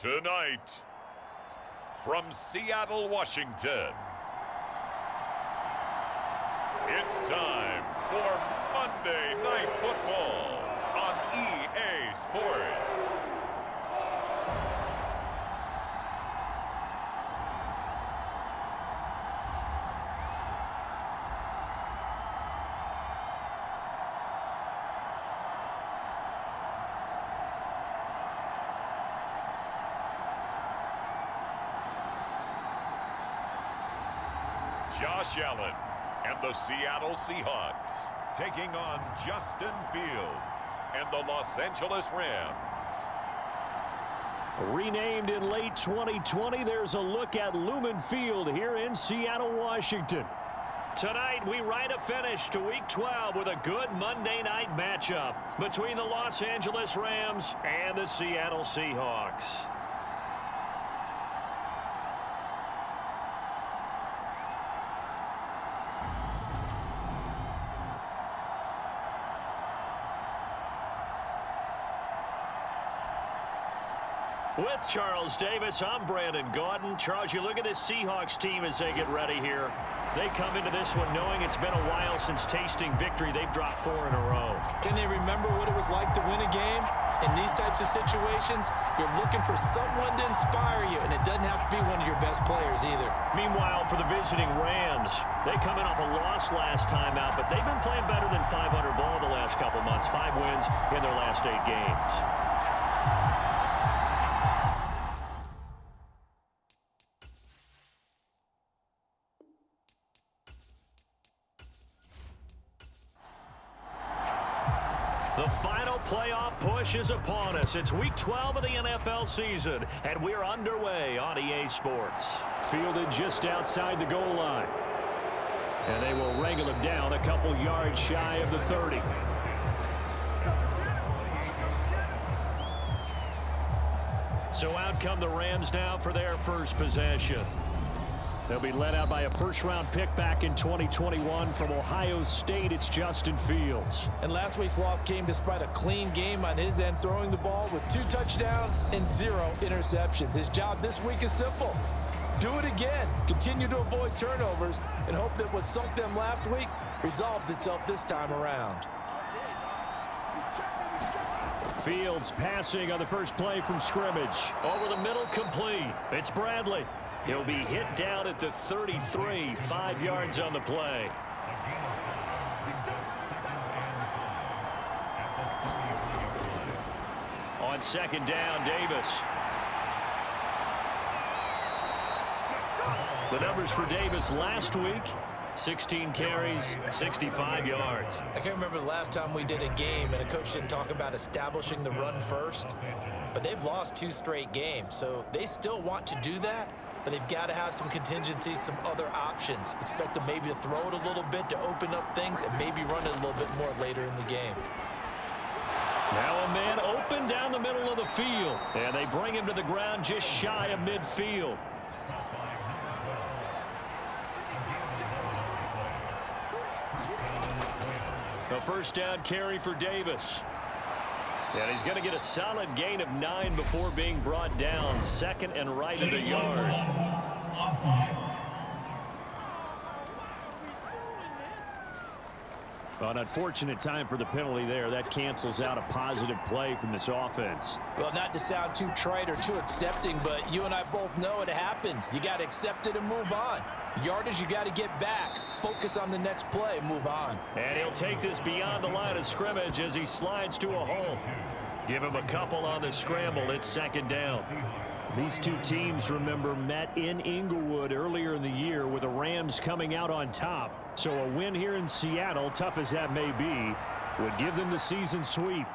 Tonight, from Seattle, Washington, it's time for Monday Night Football on EA Sports. Josh Allen and the Seattle Seahawks taking on Justin Fields and the Los Angeles Rams. Renamed in late 2020, there's a look at Lumen Field here in Seattle, Washington. Tonight, we write a finish to Week 12 with a good Monday night matchup between the Los Angeles Rams and the Seattle Seahawks. With Charles Davis, I'm Brandon Gaudin. Charles, you look at this Seahawks team as they get ready here. They come into this one knowing it's been a while since tasting victory. They've dropped 4 in a row. Can they remember what it was like to win a game? In these types of situations, you're looking for someone to inspire you, and it doesn't have to be one of your best players either. Meanwhile, for the visiting Rams, they come in off a loss last time out, but they've been playing better than 500 ball the last couple months. 5 wins in their last 8 games. The final playoff push is upon us. It's Week 12 of the NFL season, and we're underway on EA Sports. Fielded just outside the goal line. And they will wrangle him down a couple yards shy of the 30. So out come the Rams now for their first possession. They'll be led out by a first-round pick back in 2021 from Ohio State. It's Justin Fields. And last week's loss came despite a clean game on his end, throwing the ball with 2 touchdowns and 0 interceptions. His job this week is simple. Do it again. Continue to avoid turnovers and hope that what sunk them last week resolves itself this time around. Fields passing on the first play from scrimmage. Over the middle, complete. It's Bradley. He'll be hit down at the 33, 5 yards on the play. On second down, Davis. The numbers for Davis last week, 16 carries, 65 yards. I can't remember the last time we did a game and a coach didn't talk about establishing the run first, but they've lost 2 straight games, so they still want to do that. But they've got to have some contingencies, some other options. Expect them maybe to throw it a little bit to open up things and maybe run it a little bit more later in the game. Now a man open down the middle of the field. And they bring him to the ground just shy of midfield. The first down carry for Davis. And he's going to get a solid gain of 9 before being brought down. Second and right of the yard. An unfortunate time for the penalty there. That cancels out a positive play from this offense. Well, not to sound too trite or too accepting, but you and I both know it happens. You got to accept it and move on. Yardage, you got to get back. Focus on the next play and move on. And he'll take this beyond the line of scrimmage as he slides to a hole. Give him a couple on the scramble. It's second down. These two teams, remember, met in Inglewood earlier in the year with the Rams coming out on top. So a win here in Seattle, tough as that may be, would give them the season sweep.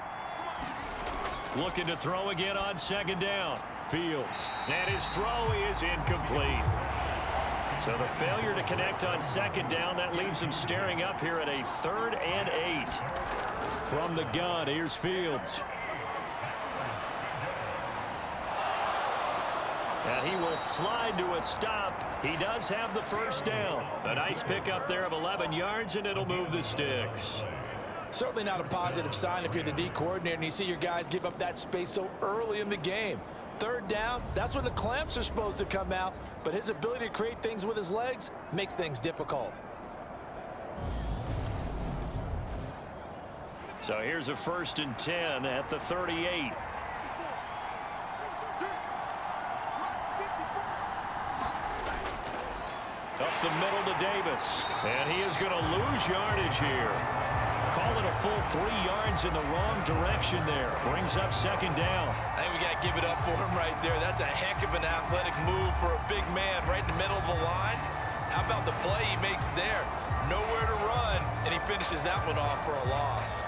Looking to throw again on second down. Fields. And his throw is incomplete. So the failure to connect on second down, that leaves him staring up here at a 3rd and 8. From the gun, here's Fields. And he will slide to a stop. He does have the first down. A nice pickup there of 11 yards, and it'll move the sticks. Certainly not a positive sign if you're the D coordinator and you see your guys give up that space so early in the game. Third down, that's when the clamps are supposed to come out, but his ability to create things with his legs makes things difficult. So here's a 1st and 10 at the 38. Up the middle to Davis. And he is going to lose yardage here. Call it a full 3 yards in the wrong direction there. Brings up 2nd down. I think we got to give it up for him right there. That's a heck of an athletic move for a big man right in the middle of the line. How about the play he makes there? Nowhere to run, and he finishes that one off for a loss.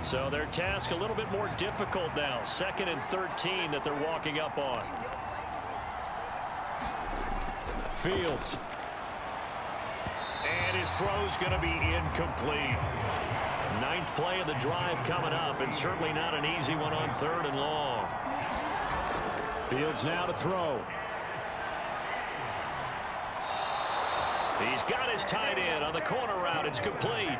So their task a little bit more difficult now. 2nd and 13 that they're walking up on. Fields. And his throw's going to be incomplete. 9th play of the drive coming up, and certainly not an easy one on 3rd and long. Fields now to throw. He's got his tight end on the corner route. It's complete.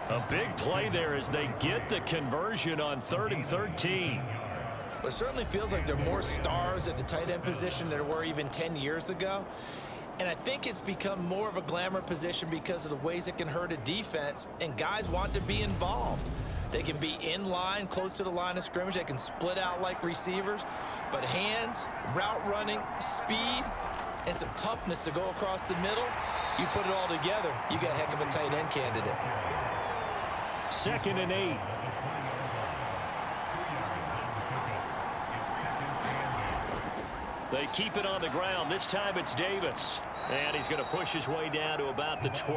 A big play there as they get the conversion on 3rd and 13. Well, it certainly feels like there are more stars at the tight end position than there were even 10 years ago. And I think it's become more of a glamour position because of the ways it can hurt a defense, and guys want to be involved. They can be in line, close to the line of scrimmage. They can split out like receivers. But hands, route running, speed, and some toughness to go across the middle, you put it all together, you got a heck of a tight end candidate. 2nd and 8. They keep it on the ground. This time it's Davis. And he's going to push his way down to about the 12.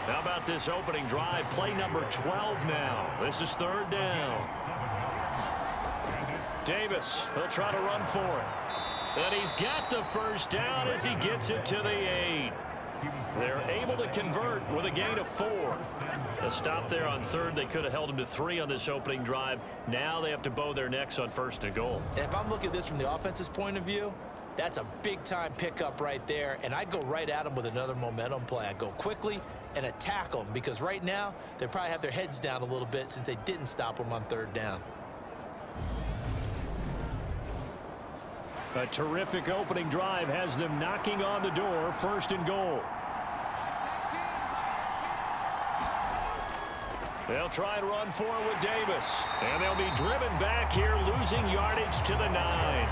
How about this opening drive? Play number 12 now. This is 3rd down. Davis, he'll try to run for it. And he's got the 1st down as he gets it to the 8. They're able to convert with a gain of 4. A stop there on 3rd. They could have held him to 3 on this opening drive. Now they have to bow their necks on 1st and goal. And if I'm looking at this from the offense's point of view, that's a big-time pickup right there, and I go right at them with another momentum play. I go quickly and attack them because right now they probably have their heads down a little bit since they didn't stop them on 3rd down. A terrific opening drive has them knocking on the door. 1st and goal. They'll try and run for it with Davis. And they'll be driven back here, losing yardage to the 9.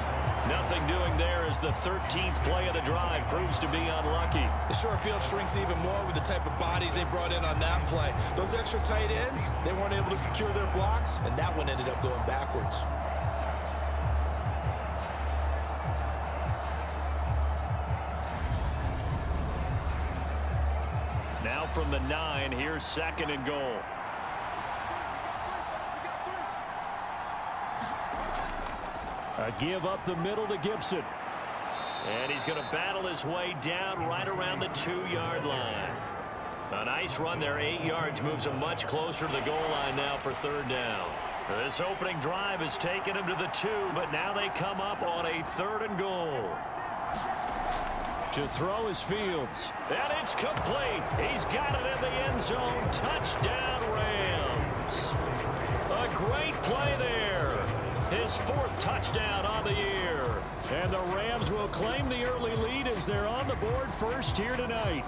Nothing doing there as the 13th play of the drive proves to be unlucky. The short field shrinks even more with the type of bodies they brought in on that play. Those extra tight ends, they weren't able to secure their blocks, and that one ended up going backwards. Now from the 9, here's 2nd and goal. A give up the middle to Gibson. And he's going to battle his way down right around the 2-yard line. A nice run there, 8 yards, moves him much closer to the goal line now for 3rd down. This opening drive has taken him to the 2, but now they come up on a 3rd and goal. To throw is Fields. And it's complete. He's got it in the end zone. Touchdown, Rams. A great play there. His 4th touchdown on the year. And the Rams will claim the early lead as they're on the board first here tonight.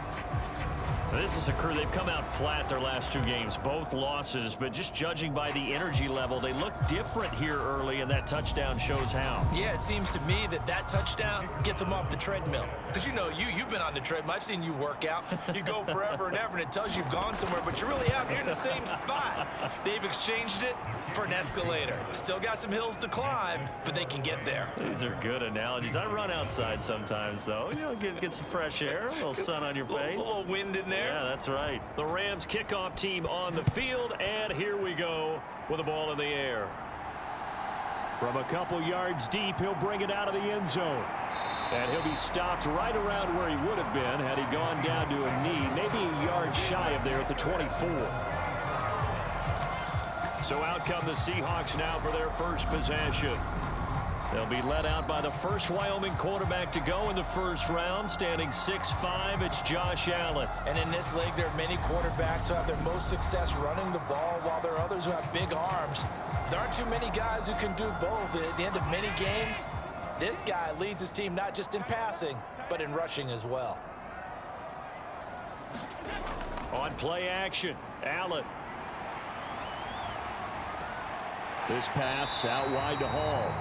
This is a crew. They've come out flat their last 2 games, both losses, but just judging by the energy level, they look different here early, and that touchdown shows how. Yeah, it seems to me that touchdown gets them off the treadmill. Because, you know, you've been on the treadmill. I've seen you work out. You go forever and ever, and it tells you you've gone somewhere, but you really have. You're in the same spot. They've exchanged it for an escalator. Still got some hills to climb, but they can get there. These are good analogies. I run outside sometimes, though. You know, get some fresh air, a little sun on your face. A little wind in there. Yeah, that's right. The Rams kickoff team on the field, and here we go with the ball in the air. From a couple yards deep, he'll bring it out of the end zone. And he'll be stopped right around where he would have been had he gone down to a knee, maybe a yard shy of there at the 24. So out come the Seahawks now for their first possession. They'll be led out by the first Wyoming quarterback to go in the first round, standing 6'5". It's Josh Allen. And in this league, there are many quarterbacks who have their most success running the ball, while there are others who have big arms. There aren't too many guys who can do both. At the end of many games, this guy leads his team not just in passing, but in rushing as well. On play action, Allen. This pass out wide to Hall.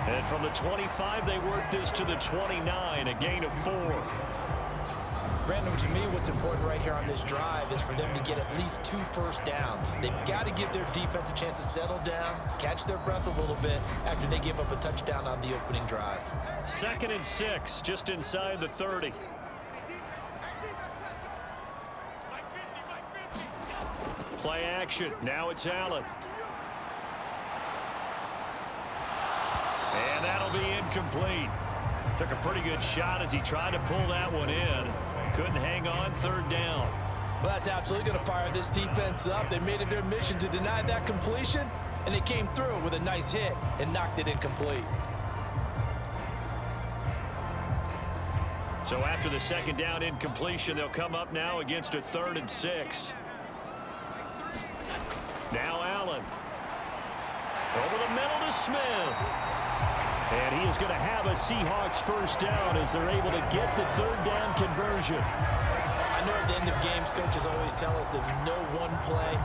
And from the 25, they work this to the 29, a gain of 4. Brandon, to me, what's important right here on this drive is for them to get at least 2 first downs. They've got to give their defense a chance to settle down, catch their breath a little bit after they give up a touchdown on the opening drive. 2nd and 6, just inside the 30. Play action. Now it's Allen. And that'll be incomplete. Took a pretty good shot as he tried to pull that one in. Couldn't hang on, 3rd down. Well, that's absolutely going to fire this defense up. They made it their mission to deny that completion, and they came through with a nice hit and knocked it incomplete. So after the 2nd down incompletion, they'll come up now against a 3rd and 6. Now Allen. Over the middle to Smith. And he is going to have a Seahawks first down as they're able to get the 3rd down conversion. I know at the end of games, coaches always tell us that no one play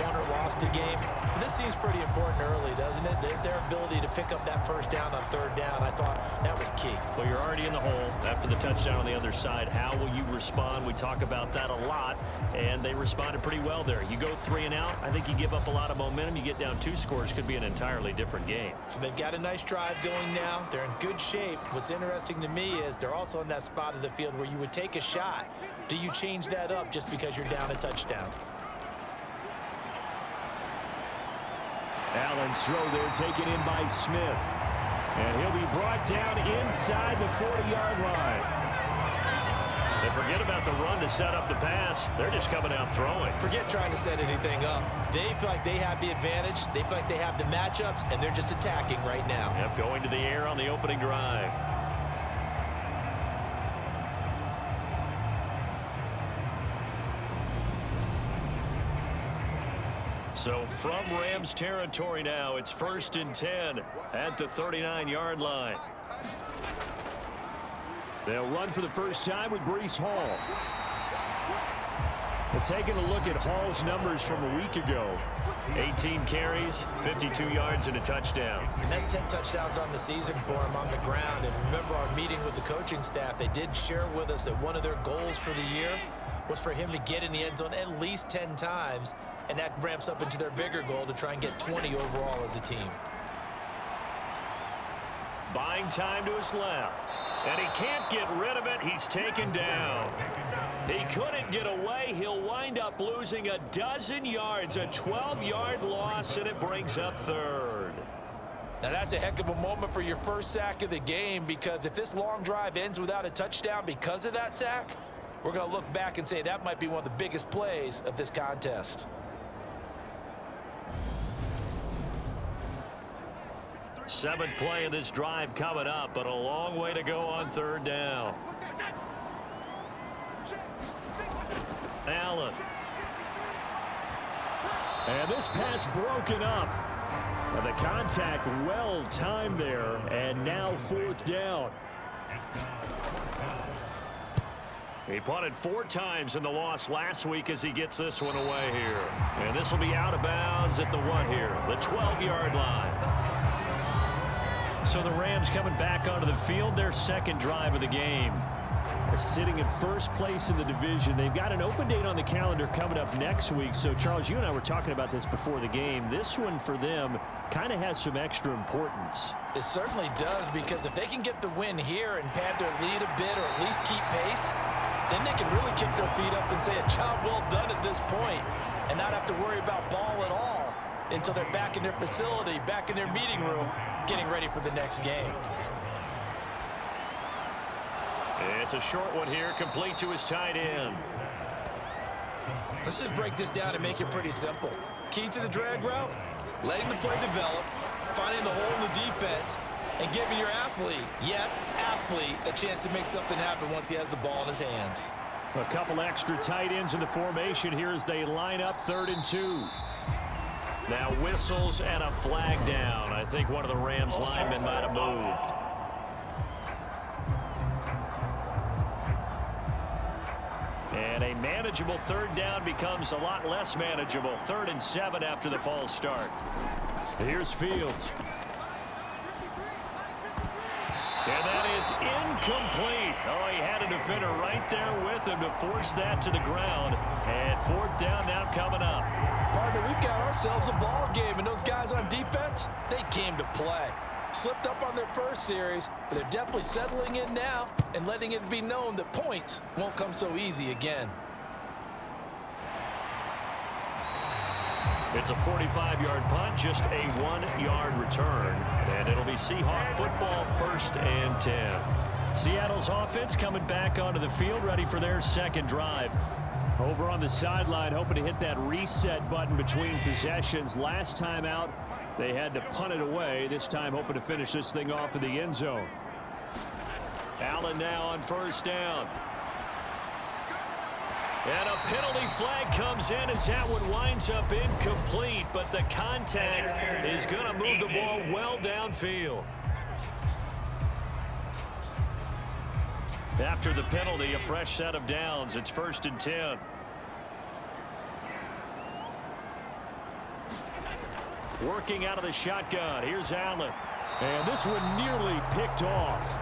won or lost a game. But this seems pretty important early, doesn't it? Their ability to pick up that first down on 3rd down, I thought that was key. Well, you're already in the hole after the touchdown on the other side. How will you respond? We talk about that a lot, and they responded pretty well there. You go 3 and out, I think you give up a lot of momentum. You get down 2 scores, could be an entirely different game. So they've got a nice drive going now. They're in good shape. What's interesting to me is they're also in that spot of the field where you would take a shot. Do you change that up just because you're down a touchdown? Allen's throw there taken in by Smith. And he'll be brought down inside the 40-yard line. They forget about the run to set up the pass. They're just coming out throwing. Forget trying to set anything up. They feel like they have the advantage. They feel like they have the matchups, and they're just attacking right now. Yep, going to the air on the opening drive. So from Rams territory now, it's 1st and 10 at the 39-yard line. They'll run for the first time with Breece Hall. But taking a look at Hall's numbers from a week ago, 18 carries, 52 yards, and a touchdown. And that's 10 touchdowns on the season for him on the ground. And remember our meeting with the coaching staff, they did share with us that one of their goals for the year was for him to get in the end zone at least 10 times. And that ramps up into their bigger goal to try and get 20 overall as a team. Buying time to his left. And he can't get rid of it. He's taken down. He couldn't get away. He'll wind up losing a dozen yards, a 12-yard loss, and it brings up 3rd. Now that's a heck of a moment for your first sack of the game, because if this long drive ends without a touchdown because of that sack, we're going to look back and say that might be one of the biggest plays of this contest. 7th play of this drive coming up, but a long way to go on 3rd down. Allen. And this pass broken up. And the contact well timed there, and now 4th down. He punted 4 times in the loss last week as he gets this one away here. And this will be out of bounds at the what here? The 12-yard line. So the Rams coming back onto the field, their 2nd drive of the game. Sitting in 1st place in the division. They've got an open date on the calendar coming up next week. So, Charles, you and I were talking about this before the game. This one for them kind of has some extra importance. It certainly does, because if they can get the win here and pad their lead a bit or at least keep pace, then they can really kick their feet up and say a job well done at this point and not have to worry about ball at all until they're back in their facility, back in their meeting room, getting ready for the next game. It's a short one here, complete to his tight end. Let's just break this down and make it pretty simple. Key to the drag route, letting the play develop, finding the hole in the defense, and giving your athlete, yes, athlete, a chance to make something happen once he has the ball in his hands. A couple extra tight ends in the formation here as they line up 3rd and 2. Now whistles and a flag down. I think one of the Rams linemen might have moved. And a manageable 3rd down becomes a lot less manageable. 3rd and 7 after the false start. Here's Fields. And that is incomplete. Oh, he had a defender right there with him to force that to the ground. And 4th down now coming up. Partner, we've got ourselves a ball game, and those guys on defense, they came to play. Slipped up on their first series, but they're definitely settling in now and letting it be known that points won't come so easy again. It's a 45-yard punt, just a 1-yard return. And it'll be Seahawk football, 1st and 10. Seattle's offense coming back onto the field, ready for their 2nd drive. Over on the sideline, hoping to hit that reset button between possessions. Last time out, they had to punt it away. This time, hoping to finish this thing off in the end zone. Allen now on 1st down. And a penalty flag comes in as that one winds up incomplete, but the contact is going to move the ball well downfield. After the penalty, a fresh set of downs. It's 1st and 10. Working out of the shotgun. Here's Allen. And this one nearly picked off.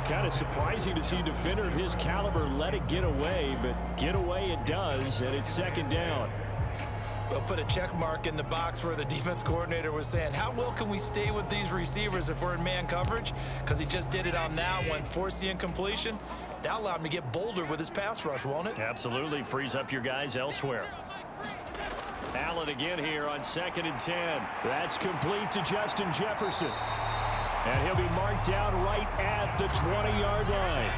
Kind of surprising to see a defender of his caliber let it get away, but get away it does, and it's 2nd down. We'll put a check mark in the box where the defense coordinator was saying, how well can we stay with these receivers if we're in man coverage? Because he just did it on that one, forced the incompletion. That allowed him to get bolder with his pass rush, won't it? Absolutely. Frees up your guys elsewhere. Allen again here on 2nd and 10. That's complete to Justin Jefferson. And he'll be marked down right at the 20-yard line.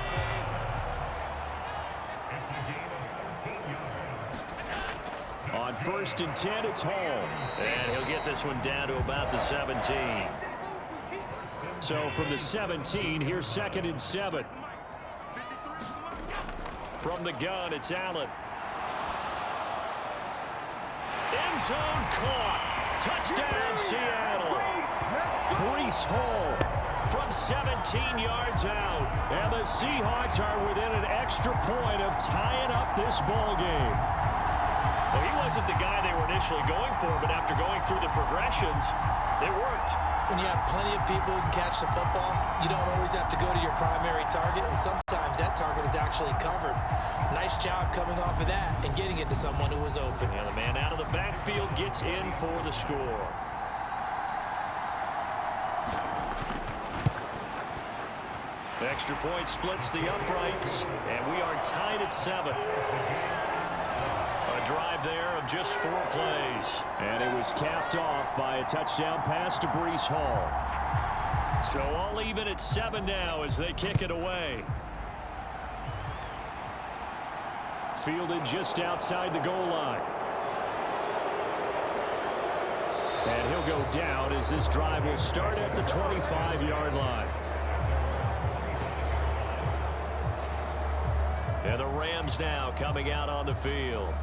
On 1st and 10, it's Hall. And he'll get this one down to about the 17. So from the 17, here's 2nd and 7. From the gun, it's Allen. End zone caught. Touchdown, Seattle. Breece Hall from 17 yards out. And the Seahawks are within an extra point of tying up this ball game. Well, he wasn't the guy they were initially going for, but after going through the progressions, it worked. When you have plenty of people who can catch the football, you don't always have to go to your primary target, and sometimes that target is actually covered. Nice job coming off of that and getting it to someone who was open. And the man out of the backfield gets in for the score. Extra point splits the uprights, and we are tied at 7. A drive there of just 4 plays. And it was capped off by a touchdown pass to Breece Hall. So all even at 7 now as they kick it away. Fielded just outside the goal line. And he'll go down as this drive will start at the 25-yard line. And the Rams now coming out on the field.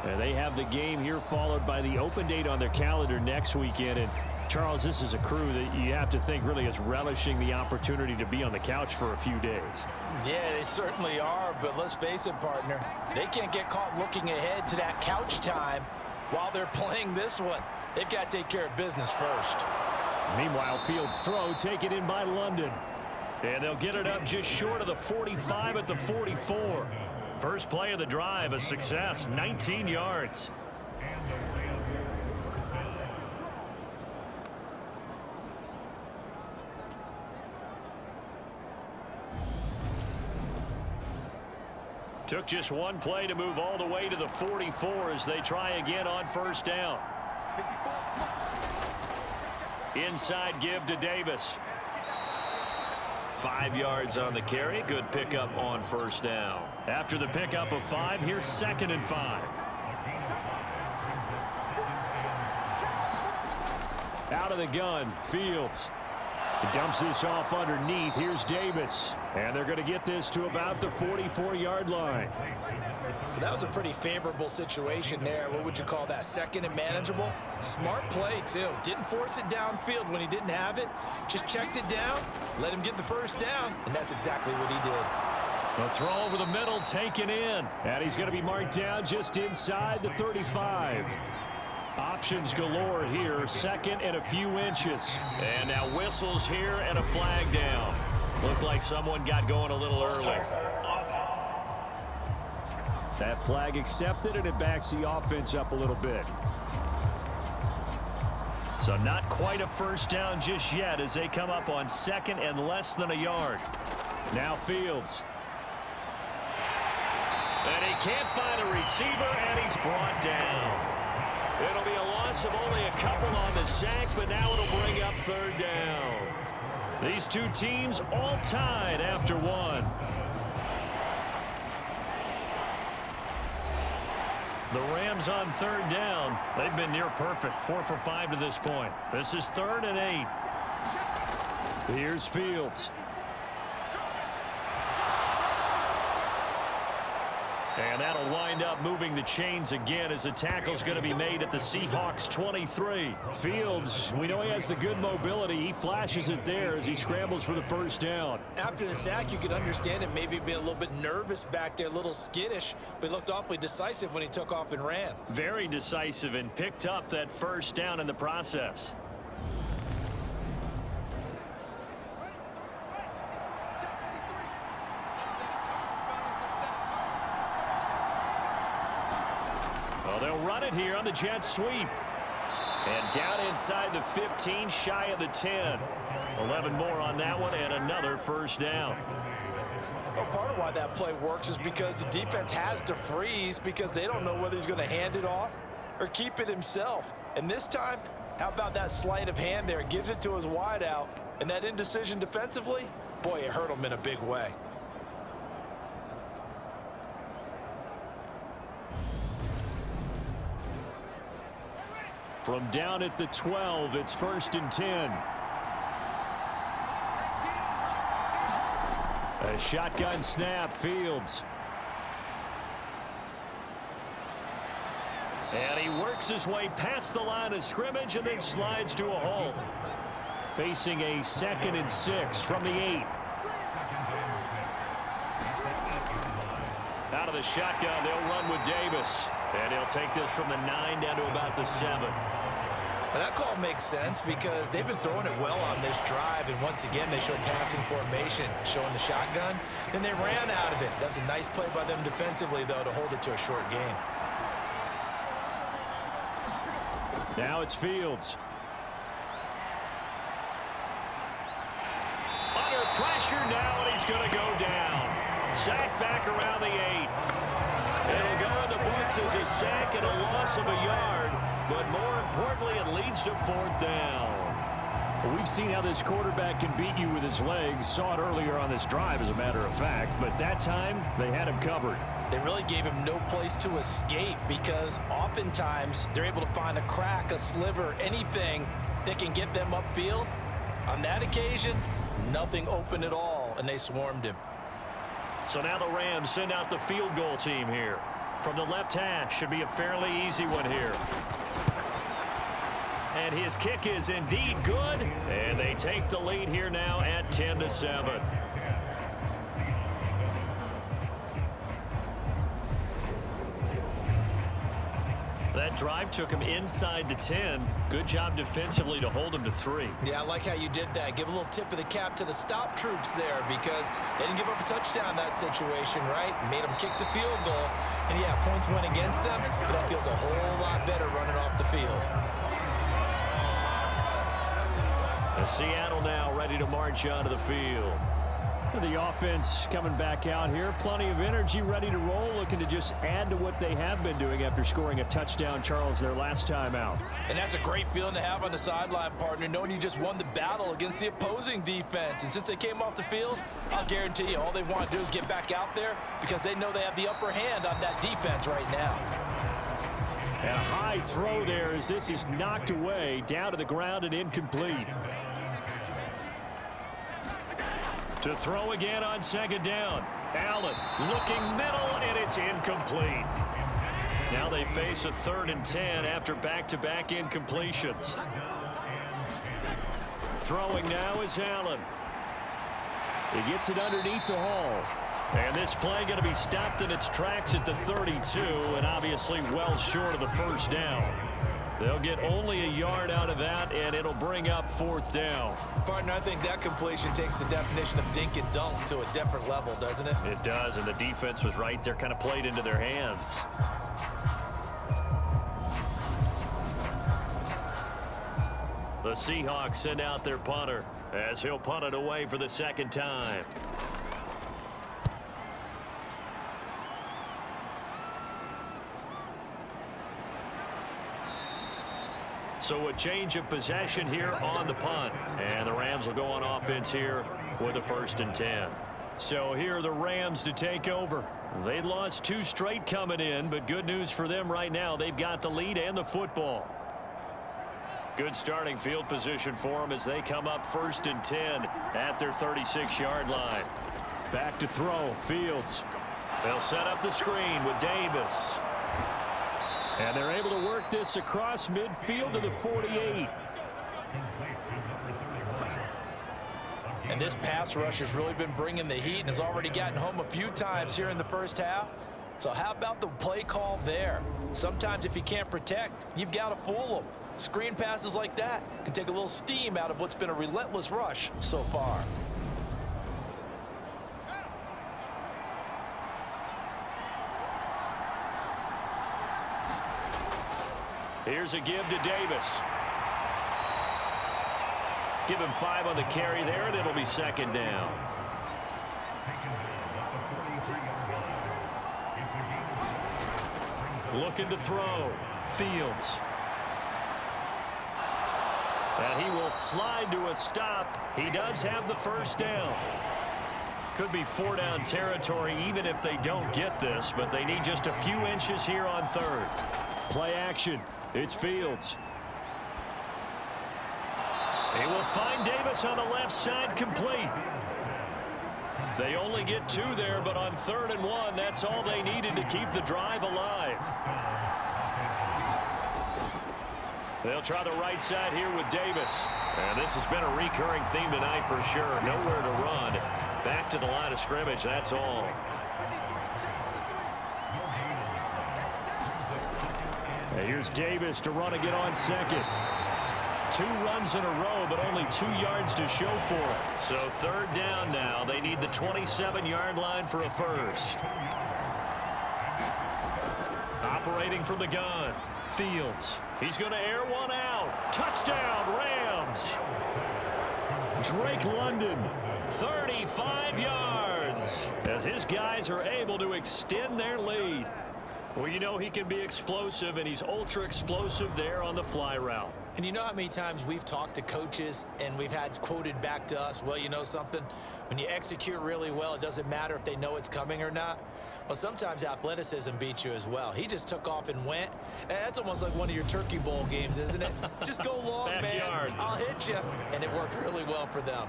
And they have the game here followed by the open date on their calendar next weekend. And Charles, this is a crew that you have to think really is relishing the opportunity to be on the couch for a few days. Yeah, they certainly are, but let's face it, partner. They can't get caught looking ahead to that couch time while they're playing this one. They've got to take care of business first. Meanwhile, Fields' throw taken in by London. And they'll get it up just short of the 45 at the 44. First play of the drive, a success, 19 yards. Took just one play to move all the way to the 44 as they try again on first down. Inside give to Davis. 5 yards on the carry. Good pickup on first down. After the pickup of 5, here's 2nd and 5. Out of the gun, Fields. He dumps this off underneath. Here's Davis. And they're going to get this to about the 44-yard line. That was a pretty favorable situation there. What would you call that? Second and manageable? Smart play, too. Didn't force it downfield when he didn't have it. Just checked it down, let him get the first down, and that's exactly what he did. The throw over the middle taken in. And he's going to be marked down just inside the 35. Options galore here. Second and a few inches. And now whistles here and a flag down. Looked like someone got going a little early. That flag accepted, and it backs the offense up a little bit. So not quite a first down just yet as they come up on second and less than a yard. Now Fields. And he can't find a receiver, and he's brought down. It'll be a loss of only a couple on the sack, but now it'll bring up third down. These two teams all tied after one. The Rams on third down. They've been near perfect. 4 for 5 to this point. This is 3rd and 8. Here's Fields. And that'll wind up moving the chains again as the tackle's going to be made at the Seahawks 23. Fields, we know he has the good mobility. He flashes it there as he scrambles for the first down. After the sack, you could understand it maybe being a little bit nervous back there, a little skittish, but he looked awfully decisive when he took off and ran. Very decisive and picked up that first down in the process. They'll run it here on the jet sweep. And down inside the 15, shy of the 10. 11 more on that one, and another first down. Well, part of why that play works is because the defense has to freeze because they don't know whether he's going to hand it off or keep it himself. And this time, how about that sleight of hand there? Gives it to his wideout. And that indecision defensively, boy, it hurt him in a big way. From down at the 12, it's 1st and 10. A shotgun snap, Fields. And he works his way past the line of scrimmage and then slides to a halt. Facing a 2nd and 6 from the 8. Out of the shotgun, they'll run with Davis. And he'll take this from the 9 down to about the 7. Well, that call makes sense because they've been throwing it well on this drive, and once again they show passing formation, showing the shotgun. Then they ran out of it. That was a nice play by them defensively, though, to hold it to a short gain. Now it's Fields. Under pressure now, and he's going to go down. Sack back around the 8. It'll go in the books as a sack and a loss of a yard, but more importantly, it leads to 4th down. Well, we've seen how this quarterback can beat you with his legs. Saw it earlier on this drive, as a matter of fact, but that time they had him covered. They really gave him no place to escape because oftentimes they're able to find a crack, a sliver, anything that can get them upfield. On that occasion, nothing open at all, and they swarmed him. So now the Rams send out the field goal team here. From the left hash, should be a fairly easy one here. And his kick is indeed good. And they take the lead here now at 10-7. That drive took him inside the 10. Good job defensively to hold him to 3. Yeah, I like how you did that. Give a little tip of the cap to the stop troops there because they didn't give up a touchdown in that situation, right? Made them kick the field goal. And, yeah, points went against them, but that feels a whole lot better running off the field. Seattle now ready to march onto the field. The offense coming back out here. Plenty of energy, ready to roll, looking to just add to what they have been doing after scoring a touchdown, Charles, their last time out. And that's a great feeling to have on the sideline, partner, knowing you just won the battle against the opposing defense. And since they came off the field, I'll guarantee you all they want to do is get back out there because they know they have the upper hand on that defense right now. And a high throw there as this is knocked away, down to the ground and incomplete. To throw again on second down. Allen looking middle, and it's incomplete. Now they face a 3rd and 10 after back-to-back incompletions. Throwing now is Allen. He gets it underneath to Hall. And this play going to be stopped in its tracks at the 32, and obviously well short of the first down. They'll get only a yard out of that, and it'll bring up 4th down. Partner, I think that completion takes the definition of dink and dunk to a different level, doesn't it? It does, and the defense was right there, kind of played into their hands. The Seahawks send out their punter as he'll punt it away for the 2nd time. So a change of possession here on the punt. And the Rams will go on offense here with a 1st and 10. So here are the Rams to take over. They'd lost 2 straight coming in, but good news for them right now. They've got the lead and the football. Good starting field position for them as they come up 1st and 10 at their 36-yard line. Back to throw, Fields. They'll set up the screen with Davis. And they're able to work this across midfield to the 48. And this pass rush has really been bringing the heat and has already gotten home a few times here in the first half. So how about the play call there? Sometimes if you can't protect, you've got to fool them. Screen passes like that can take a little steam out of what's been a relentless rush so far. Here's a give to Davis. Give him 5 on the carry there, and it'll be 2nd down. Looking to throw. Fields. And he will slide to a stop. He does have the 1st down. Could be 4-down territory even if they don't get this, but they need just a few inches here on 3rd. Play action. It's Fields. He will find Davis on the left side, complete. They only get 2 there, but on 3rd and 1, that's all they needed to keep the drive alive. They'll try the right side here with Davis. And this has been a recurring theme tonight for sure. Nowhere to run. Back to the line of scrimmage, that's all. And here's Davis to run again on 2nd. 2 runs in a row, but only 2 yards to show for it. So 3rd down now. They need the 27-yard line for a 1st. Operating from the gun. Fields. He's going to air one out. Touchdown, Rams. Drake London, 35 yards, as his guys are able to extend their lead. Well, you know he can be explosive, and he's ultra explosive there on the fly route. And you know how many times we've talked to coaches and we've had quoted back to us, well, you know something? When you execute really well, it doesn't matter if they know it's coming or not. Well, sometimes athleticism beats you as well. He just took off and went. And that's almost like one of your Turkey Bowl games, isn't it? Just go long, Backyard. man. I'll hit you. And it worked really well for them.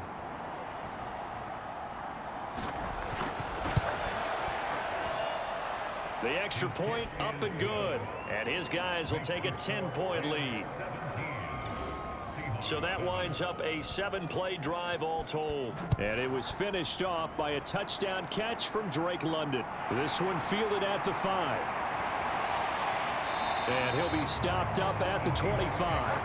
The extra point up and good. And his guys will take a 10-point lead. So that winds up a 7-play drive all told. And it was finished off by a touchdown catch from Drake London. This one fielded at the 5. And he'll be stopped up at the 25.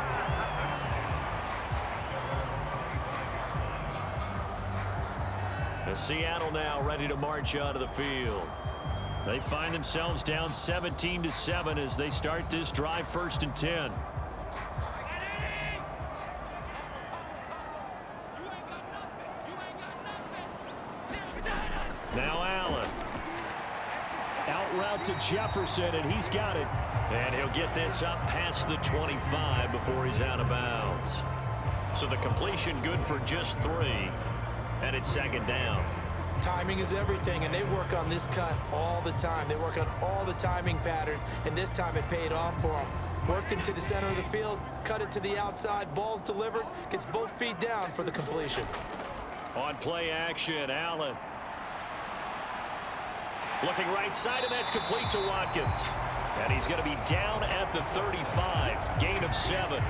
The Seattle now ready to march onto the field. They find themselves down 17-7 as they start this drive 1st and 10. Now Allen. Out route to Jefferson, and he's got it. And he'll get this up past the 25 before he's out of bounds. So the completion good for just 3, and it's 2nd down. Timing is everything, and they work on this cut all the time. They work on all the timing patterns, and this time it paid off for them. Worked into the center of the field, cut it to the outside, ball's delivered, gets both feet down for the completion. On play action, Allen. Looking right side, and that's complete to Watkins. And he's going to be down at the 35. Gain of 7.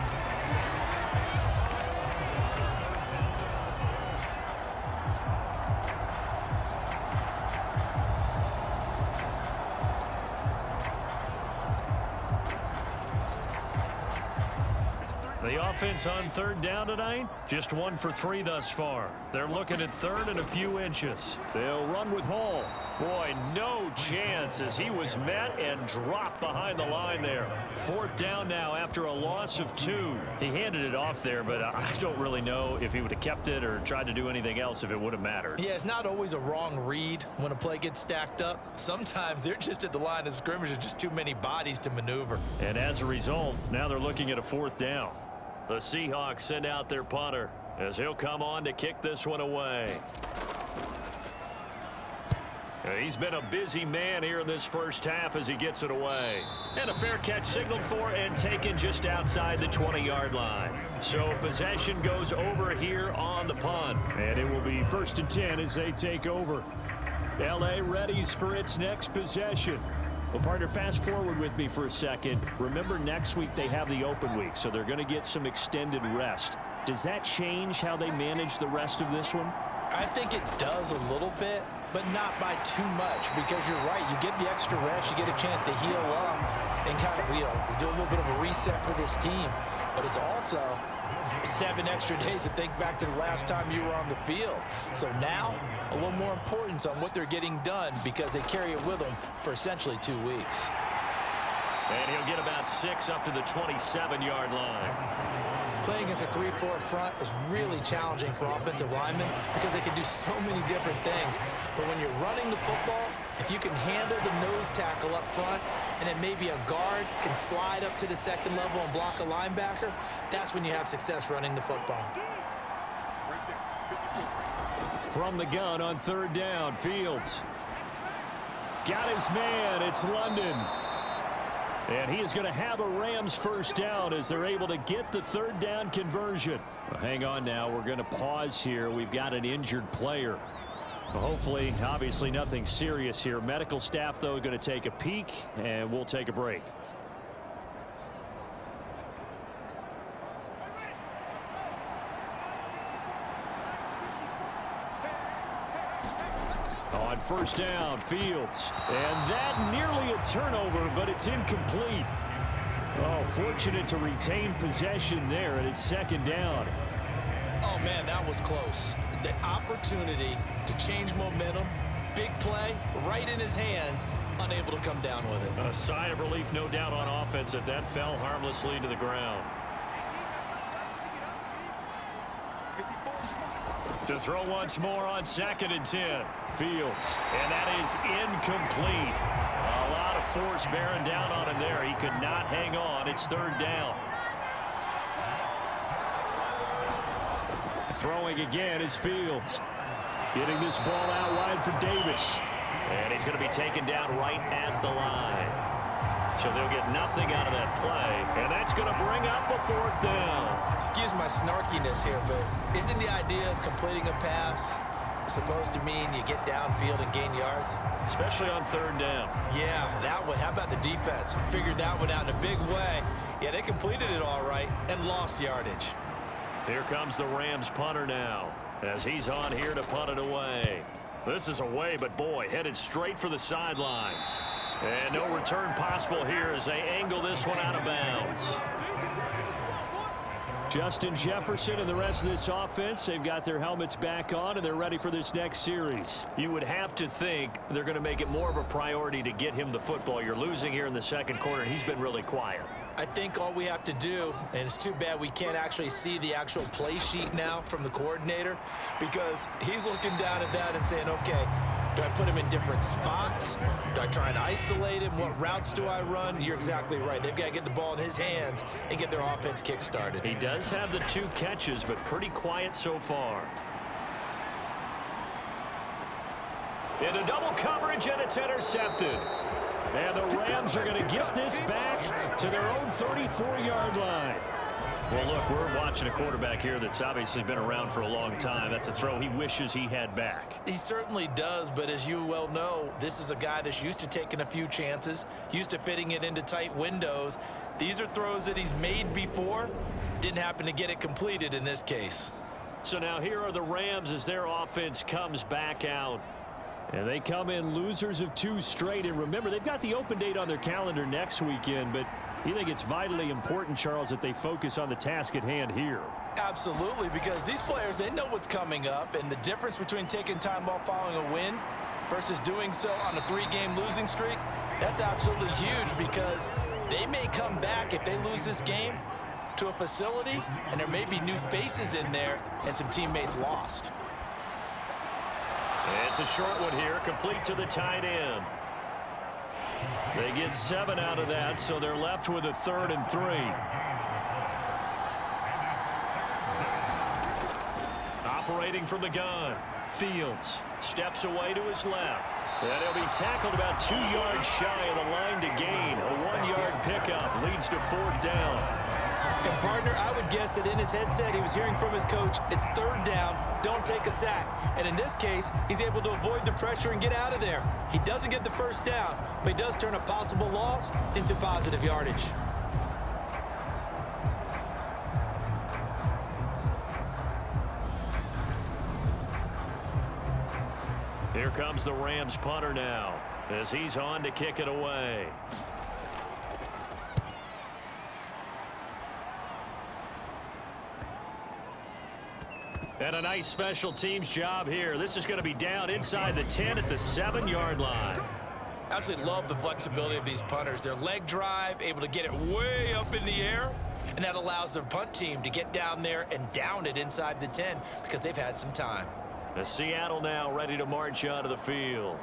The offense on 3rd down tonight, just 1 for 3 thus far. They're looking at 3rd and a few inches. They'll run with Hall. Boy, no chance as he was met and dropped behind the line there. 4th down now after a loss of 2. He handed it off there, but I don't really know if he would have kept it or tried to do anything else if it would have mattered. Yeah, it's not always a wrong read when a play gets stacked up. Sometimes they're just at the line of scrimmage. There's just too many bodies to maneuver. And as a result, now they're looking at a 4th down. The Seahawks send out their punter as he'll come on to kick this one away. He's been a busy man here in this first half as he gets it away. And a fair catch signaled for and taken just outside the 20-yard line. So possession goes over here on the punt. And it will be 1st and 10 as they take over. L.A. readies for its next possession. Well, partner, fast forward with me for a second. Remember, next week they have the open week, so they're going to get some extended rest. Does that change how they manage the rest of this one? I think it does a little bit, but not by too much, because you're right. You get the extra rest, you get a chance to heal up and kind of, do a little bit of a reset for this team. But it's also 7 extra days to think back to the last time you were on the field. So now, a little more importance on what they're getting done because they carry it with them for essentially 2 weeks. And he'll get about 6 up to the 27-yard line. Playing against a 3-4 front is really challenging for offensive linemen because they can do so many different things. But when you're running the football, if you can handle the nose tackle up front and then maybe a guard can slide up to the 2nd level and block a linebacker, that's when you have success running the football. From the gun on 3rd down, Fields. Got his man, it's London. And he is going to have a Rams 1st down as they're able to get the 3rd down conversion. Well, hang on now, we're going to pause here. We've got an injured player. Well, hopefully, obviously nothing serious here. Medical staff, though, going to take a peek, and we'll take a break. On 1st down, Fields. And that nearly a turnover, but it's incomplete. Oh, fortunate to retain possession there, and it's 2nd down. Oh, man, that was close. The opportunity to change momentum, big play, right in his hands, unable to come down with it. A sigh of relief, no doubt, on offense that fell harmlessly to the ground. To throw once more on 2nd and 10. Fields. And that is incomplete. A lot of force bearing down on him there. He could not hang on. It's 3rd down. Throwing again is Fields. Getting this ball out wide for Davis. And he's going to be taken down right at the line. So they'll get nothing out of that play. And that's going to bring up a 4th down. Excuse my snarkiness here, but isn't the idea of completing a pass supposed to mean you get downfield and gain yards? Especially on 3rd down. Yeah, that one. How about the defense? Figured that one out in a big way. Yeah, they completed it all right and lost yardage. Here comes the Rams punter now as he's on here to punt it away. This is away, but boy, headed straight for the sidelines. And no return possible here as they angle this one out of bounds. Justin Jefferson and the rest of this offense, they've got their helmets back on and they're ready for this next series. You would have to think they're going to make it more of a priority to get him the football. You're losing here in the 2nd quarter, and he's been really quiet. I think all we have to do, and it's too bad we can't actually see the actual play sheet now from the coordinator, because he's looking down at that and saying, okay, do I put him in different spots? Do I try and isolate him? What routes do I run? You're exactly right. They've got to get the ball in his hands and get their offense kick-started. He does have the 2 catches, but pretty quiet so far. Into double coverage, and it's intercepted. And the Rams are going to get this back to their own 34-yard line. Well, look, we're watching a quarterback here that's obviously been around for a long time. That's a throw he wishes he had back. He certainly does, but as you well know, this is a guy that's used to taking a few chances, used to fitting it into tight windows. These are throws that he's made before. Didn't happen to get it completed in this case. So now here are the Rams as their offense comes back out. And they come in losers of 2 straight. And remember, they've got the open date on their calendar next weekend, but you think it's vitally important, Charles, that they focus on the task at hand here? Absolutely, because these players, they know what's coming up, and the difference between taking time off following a win versus doing so on a 3-game losing streak, that's absolutely huge because they may come back if they lose this game to a facility, and there may be new faces in there and some teammates lost. It's a short one here, complete to the tight end. They get 7 out of that, so they're left with a 3rd and 3. Operating from the gun, Fields steps away to his left. And he'll be tackled about 2 yards shy of the line to gain. A 1-yard pickup leads to 4th down. And, partner, I would guess that in his headset he was hearing from his coach, it's 3rd down, don't take a sack. And in this case, he's able to avoid the pressure and get out of there. He doesn't get the 1st down, but he does turn a possible loss into positive yardage. Here comes the Rams punter now as he's on to kick it away. And a nice special teams job here. This is going to be down inside the 10 at the 7-yard line. Absolutely love the flexibility of these punters. Their leg drive, able to get it way up in the air, and that allows their punt team to get down there and down it inside the 10 because they've had some time. The Seattle now ready to march onto the field.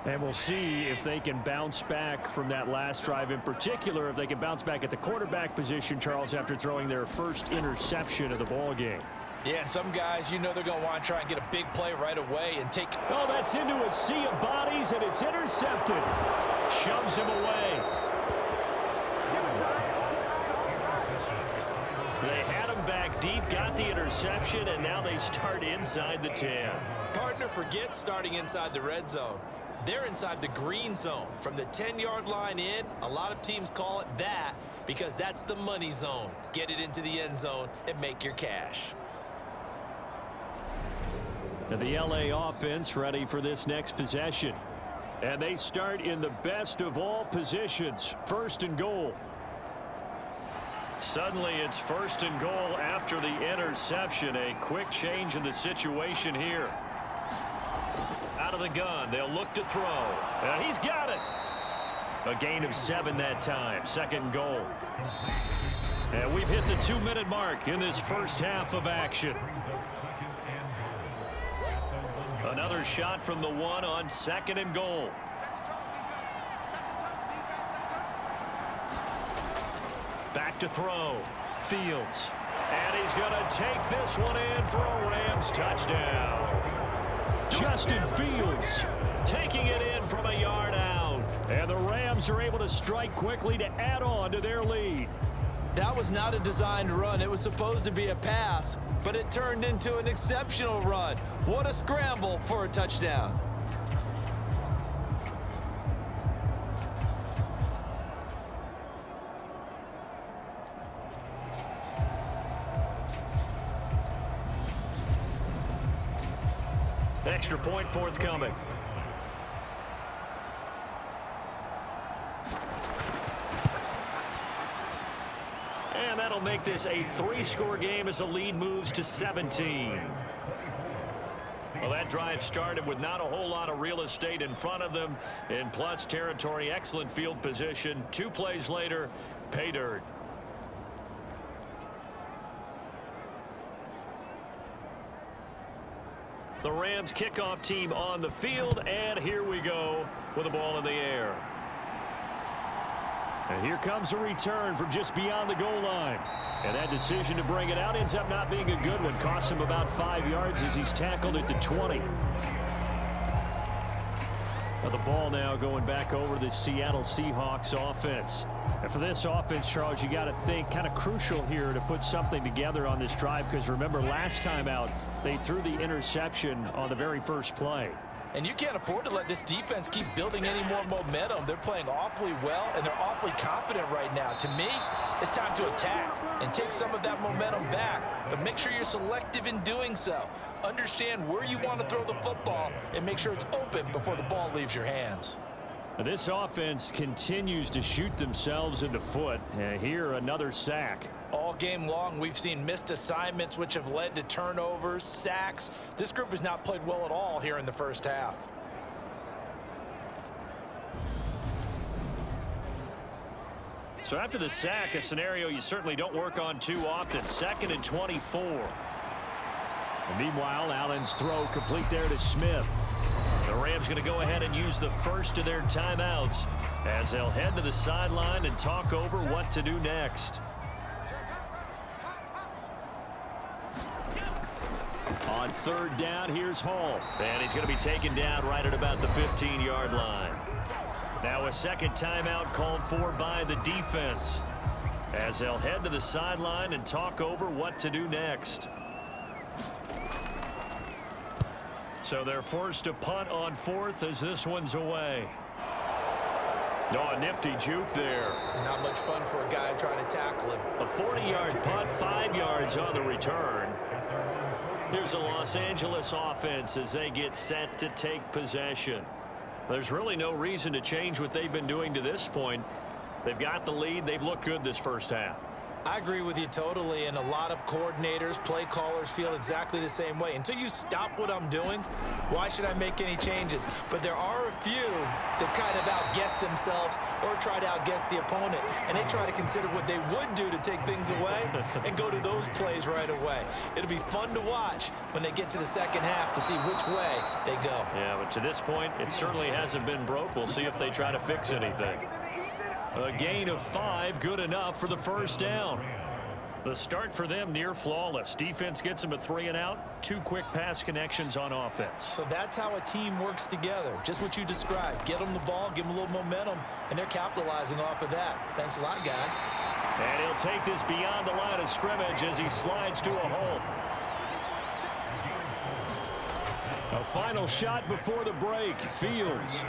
And we'll see if they can bounce back from that last drive, in particular if they can bounce back at the quarterback position, Charles, after throwing their first interception of the ball game. Yeah, and some guys, you know they're going to want to try and get a big play right away and take... Oh, that's into a sea of bodies, and it's intercepted. Shoves him away. They had him back deep, got the interception, and now they start inside the 10. Partner, forget starting inside the red zone. They're inside the green zone. From the 10-yard line in, a lot of teams call it that because that's the money zone. Get it into the end zone and make your cash. And the LA offense ready for this next possession. And they start in the best of all positions, 1st and goal. Suddenly it's 1st and goal after the interception. A quick change in the situation here. Out of the gun, they'll look to throw. And he's got it. A gain of 7 that time, 2nd goal. And we've hit the 2-minute mark in this first half of action. Another shot from the 1 on 2nd and goal. Back to throw. Fields. And he's going to take this one in for a Rams touchdown. Justin Fields taking it in from a yard out. And the Rams are able to strike quickly to add on to their lead. That was not a designed run. It was supposed to be a pass, but it turned into an exceptional run. What a scramble for a touchdown. Extra point forthcoming. And that'll make this a 3-score game as the lead moves to 17. Well, that drive started with not a whole lot of real estate in front of them. In plus territory, excellent field position. 2 plays later, pay dirt. The Rams kickoff team on the field, and here we go with the ball in the air. And here comes a return from just beyond the goal line. And that decision to bring it out ends up not being a good one. Costs him about 5 yards as he's tackled at the 20. Now the ball now going back over the Seattle Seahawks offense. And for this offense, Charles, you got to think kind of crucial here to put something together on this drive, because remember last time out they threw the interception on the very first play. And you can't afford to let this defense keep building any more momentum. They're playing awfully well, and they're awfully confident right now. To me, it's time to attack and take some of that momentum back. But make sure you're selective in doing so. Understand where you want to throw the football and make sure it's open before the ball leaves your hands. This offense continues to shoot themselves in the foot. Here, another sack. All game long, we've seen missed assignments, which have led to turnovers, sacks. This group has not played well at all here in the first half. So after the sack, a scenario you certainly don't work on too often. 2nd and 24. And meanwhile, Allen's throw complete there to Smith. The Rams going to go ahead and use the first of their timeouts as they'll head to the sideline and talk over what to do next. On 3rd down, here's Hall. And he's going to be taken down right at about the 15-yard line. Now a second timeout called for by the defense as they'll head to the sideline and talk over what to do next. So they're forced to punt on 4th as this one's away. Oh, a nifty juke there. Not much fun for a guy trying to tackle him. A 40-yard punt, 5 yards on the return. Here's the Los Angeles offense as they get set to take possession. There's really no reason to change what they've been doing to this point. They've got the lead. They've looked good this first half. I agree with you totally, and a lot of coordinators, play callers feel exactly the same way. Until you stop what I'm doing, why should I make any changes? But there are a few that kind of outguess themselves or try to outguess the opponent, and they try to consider what they would do to take things away and go to those plays right away. It'll be fun to watch when they get to the second half to see which way they go. Yeah, but to this point, it certainly hasn't been broke. We'll see if they try to fix anything. A gain of 5, good enough for the first down. The start for them near flawless. Defense gets them a 3 and out. 2 quick pass connections on offense. So that's how a team works together. Just what you described. Get them the ball, give them a little momentum, and they're capitalizing off of that. Thanks a lot, guys. And he'll take this beyond the line of scrimmage as he slides to a hole. A final shot before the break. Fields.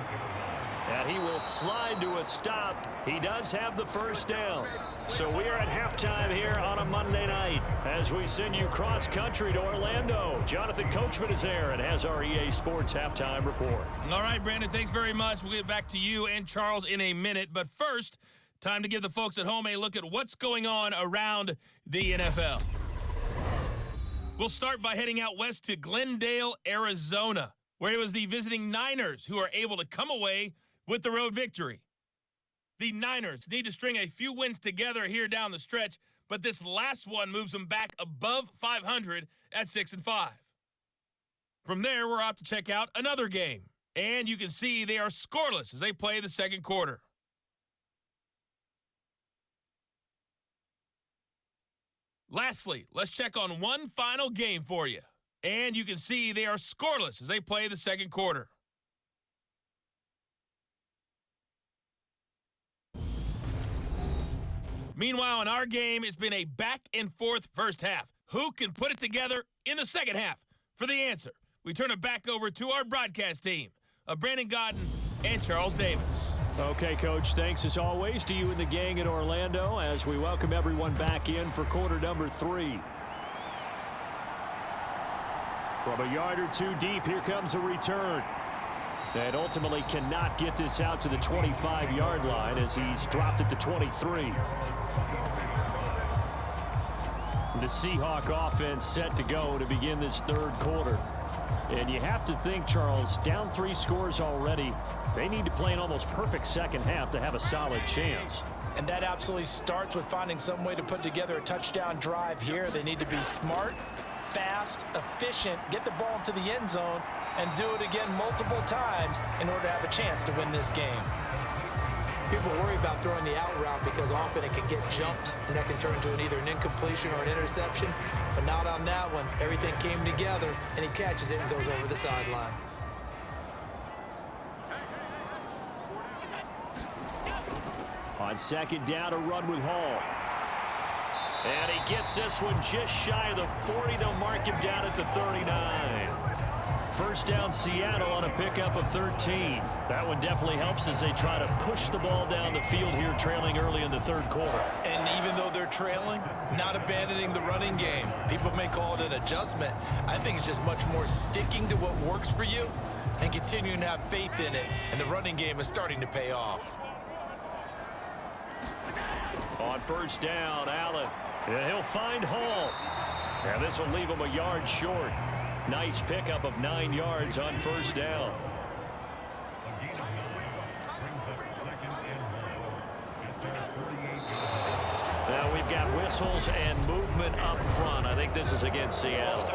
And he will slide to a stop. He does have the first down. So we are at halftime here on a Monday night as we send you cross-country to Orlando. Jonathan Coachman is there and has our EA Sports halftime report. All right, Brandon, thanks very much. We'll get back to you and Charles in a minute. But first, time to give the folks at home a look at what's going on around the NFL. We'll start by heading out west to Glendale, Arizona, where it was the visiting Niners who are able to come away with the road victory. The Niners need to string a few wins together here down the stretch, but this last one moves them back above 500 at 6-5. From there, we're off to check out another game, and you can see they are scoreless as they play the second quarter. Lastly, let's check on one final game for you, and you can see they are scoreless as they play the second quarter. Meanwhile, in our game, it's been a back-and-forth first half. Who can put it together in the second half? For the answer, we turn it back over to our broadcast team of Brandon Godden and Charles Davis. Okay, Coach, thanks as always to you and the gang in Orlando as we welcome everyone back in for quarter number 3. From a yard or two deep, here comes a return. And ultimately cannot get this out to the 25-yard line as he's dropped at the 23. The Seahawk offense set to go to begin this third quarter. And you have to think, Charles, down 3 scores already. They need to play an almost perfect second half to have a solid chance. And that absolutely starts with finding some way to put together a touchdown drive here. They need to be smart, fast, efficient, get the ball to the end zone, and do it again multiple times in order to have a chance to win this game. People worry about throwing the out route because often it can get jumped, and that can turn into either an incompletion or an interception. But not on that one. Everything came together, and he catches it and goes over the sideline. On second down, a run with Hall. And he gets this one just shy of the 40. They'll mark him down at the 39. First down, Seattle on a pickup of 13. That one definitely helps as they try to push the ball down the field here, trailing early in the third quarter. And even though they're trailing, not abandoning the running game. People may call it an adjustment. I think it's just much more sticking to what works for you and continuing to have faith in it. And the running game is starting to pay off. On first down, Allen. And he'll find Hall. And this will leave him a yard short. Nice pickup of 9 yards on first down. Now we've got whistles and movement up front. I think this is against Seattle.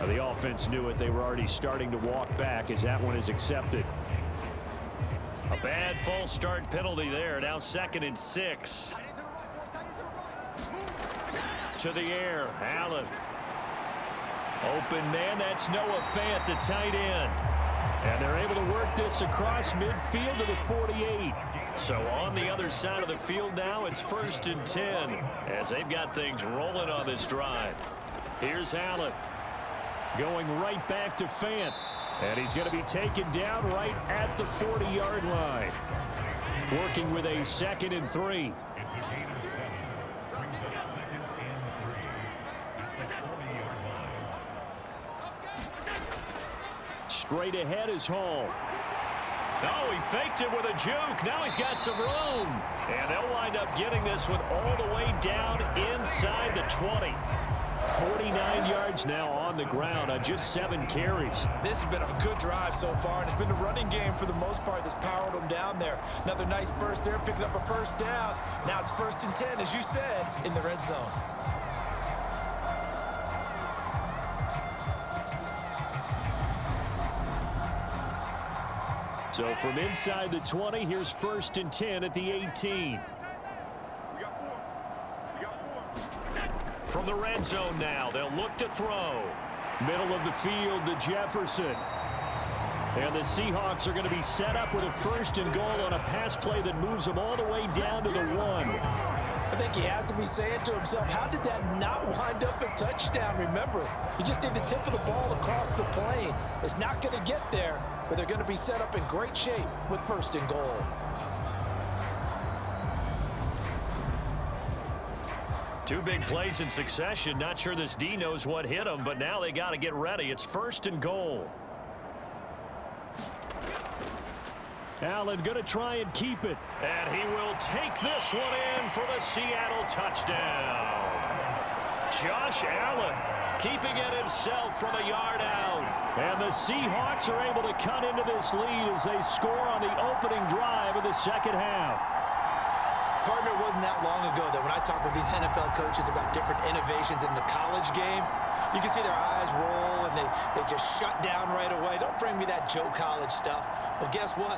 The offense knew it. They were already starting to walk back as that one is accepted. A bad false start penalty there. Now 2nd and 6. To the air, Allen. Open man, that's Noah Fant, the tight end. And they're able to work this across midfield to the 48. So on the other side of the field now, it's 1st and 10 as they've got things rolling on this drive. Here's Allen going right back to Fant. And he's going to be taken down right at the 40-yard line. Working with a 2nd and 3. Straight ahead is Hall. Oh, he faked it with a juke. Now he's got some room. And they'll wind up getting this one all the way down inside the 20. 49 yards now on the ground on just 7 carries. This has been a good drive so far, and it's been the running game for the most part that's powered them down there. Another nice burst there, picking up a first down. Now it's 1st and 10, as you said, in the red zone. So from inside the 20, here's 1st and 10 at the 18. From the red zone now, they'll look to throw. Middle of the field to Jefferson. And the Seahawks are going to be set up with a 1st and goal on a pass play that moves them all the way down to the 1. I think he has to be saying to himself, how did that not wind up a touchdown? Remember, you just need the tip of the ball across the plane. It's not going to get there, but they're going to be set up in great shape with 1st and goal. Two big plays in succession. Not sure this D knows what hit him, but now they got to get ready. It's 1st and goal. Allen going to try and keep it. And he will take this one in for the Seattle touchdown. Josh Allen keeping it himself from a yard out. And the Seahawks are able to cut into this lead as they score on the opening drive of the second half. Partner, it wasn't that long ago that when I talk with these NFL coaches about different innovations in the college game, you can see their eyes roll and they just shut down right away. Don't bring me that Joe College stuff. Well, guess what?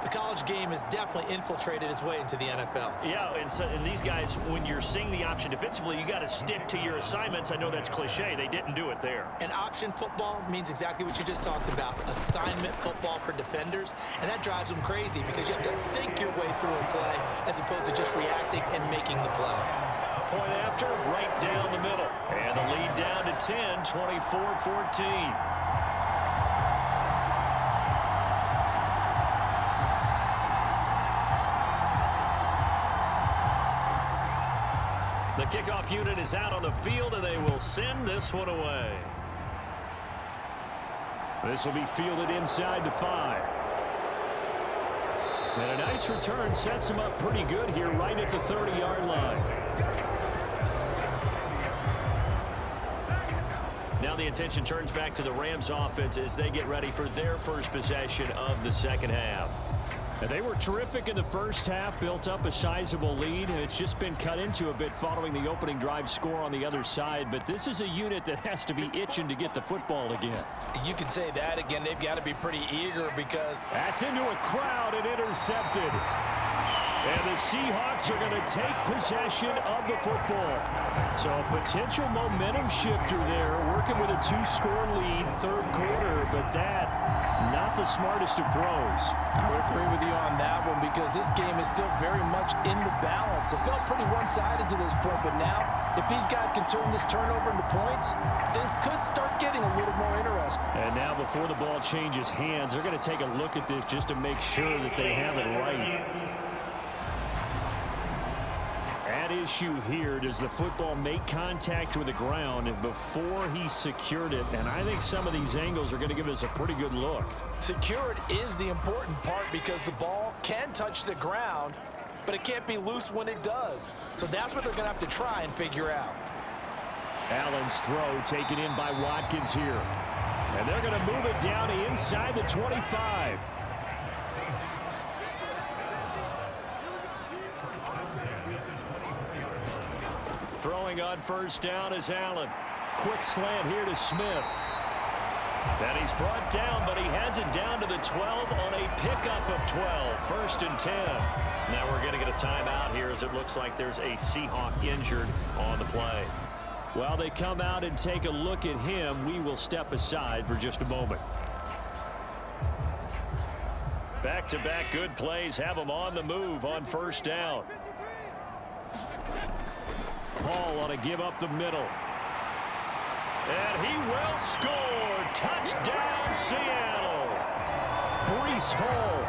The college game has definitely infiltrated its way into the NFL. Yeah, and these guys, when you're seeing the option defensively, you got to stick to your assignments. I know that's cliche. They didn't do it there. And option football means exactly what you just talked about, assignment football for defenders, and that drives them crazy because you have to think your way through a play as opposed to just reacting and making the play. Point after, right down the middle. And the lead down to 10, 24-14. The kickoff unit is out on the field, and they will send this one away. This will be fielded inside the 5. And a nice return sets him up pretty good here right at the 30-yard line. Now the attention turns back to the Rams offense as they get ready for their first possession of the second half. And they were terrific in the first half, built up a sizable lead, and it's just been cut into a bit following the opening drive score on the other side. But this is a unit that has to be itching to get the football again. You can say that again. They've got to be pretty eager because... That's into a crowd and intercepted. And the Seahawks are going to take possession of the football. So a potential momentum shifter there, working with a 2-score lead, third quarter, but that, not the smartest of throws. I would agree with you on that one because this game is still very much in the balance. It felt pretty one-sided to this point, but now, if these guys can turn this turnover into points, things could start getting a little more interesting. And now before the ball changes hands, they're going to take a look at this just to make sure that they have it right. At issue here, does the football make contact with the ground before he secured it? And I think some of these angles are going to give us a pretty good look. Secured is the important part because the ball can touch the ground, but it can't be loose when it does. So that's what they're going to have to try and figure out. Allen's throw taken in by Watkins here. And they're going to move it down inside the 25. Throwing on first down is Allen. Quick slant here to Smith. And he's brought down, but he has it down to the 12 on a pickup of 12. First and 10. Now we're going to get a timeout here as it looks like there's a Seahawk injured on the play. While they come out and take a look at him, we will step aside for just a moment. Back-to-back good plays have him on the move on first down. Paul on a give up the middle. And he will score. Touchdown, Seattle. Breece Hall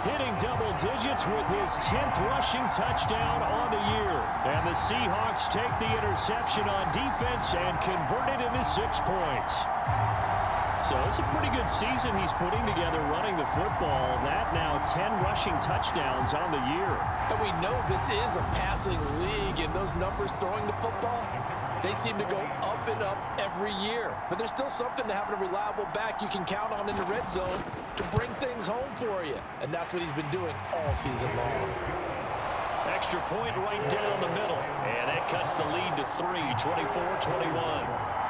hitting double digits with his 10th rushing touchdown on the year. And the Seahawks take the interception on defense and convert it into 6 points. So it's a pretty good season he's putting together running the football. That now 10 rushing touchdowns on the year. And we know this is a passing league, and those numbers throwing the football, they seem to go up and up every year. But there's still something to having a reliable back you can count on in the red zone to bring things home for you. And that's what he's been doing all season long. Extra point right down the middle. And that cuts the lead to 3, 24-21.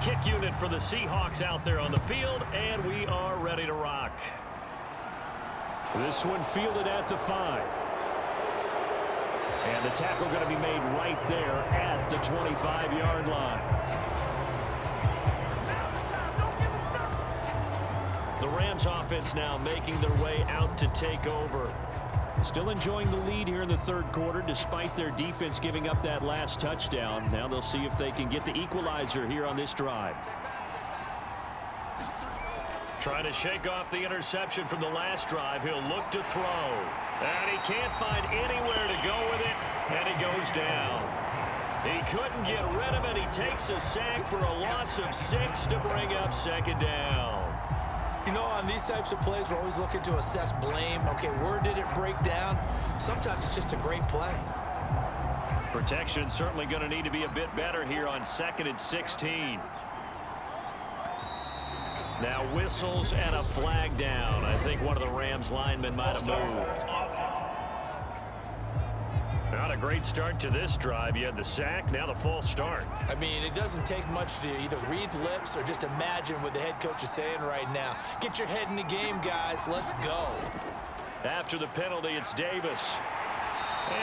Kick unit for the Seahawks out there on the field, and we are ready to rock. This one fielded at the 5. And the tackle going to be made right there at the 25-yard line. The Rams offense now making their way out to take over. Still enjoying the lead here in the third quarter despite their defense giving up that last touchdown. Now they'll see if they can get the equalizer here on this drive. Trying to shake off the interception from the last drive. He'll look to throw. And he can't find anywhere to go with it. And he goes down. He couldn't get rid of it. He takes a sack for a loss of 6 to bring up second down. You know, on these types of plays, we're always looking to assess blame. Okay, where did it break down? Sometimes it's just a great play. Protection certainly going to need to be a bit better here on 2nd and 16. Now whistles and a flag down. I think one of the Rams linemen might have moved. Not a great start to this drive. You had the sack, now the false start. I mean, it doesn't take much to either read lips or just imagine what the head coach is saying right now. Get your head in the game, guys. Let's go. After the penalty, it's Davis.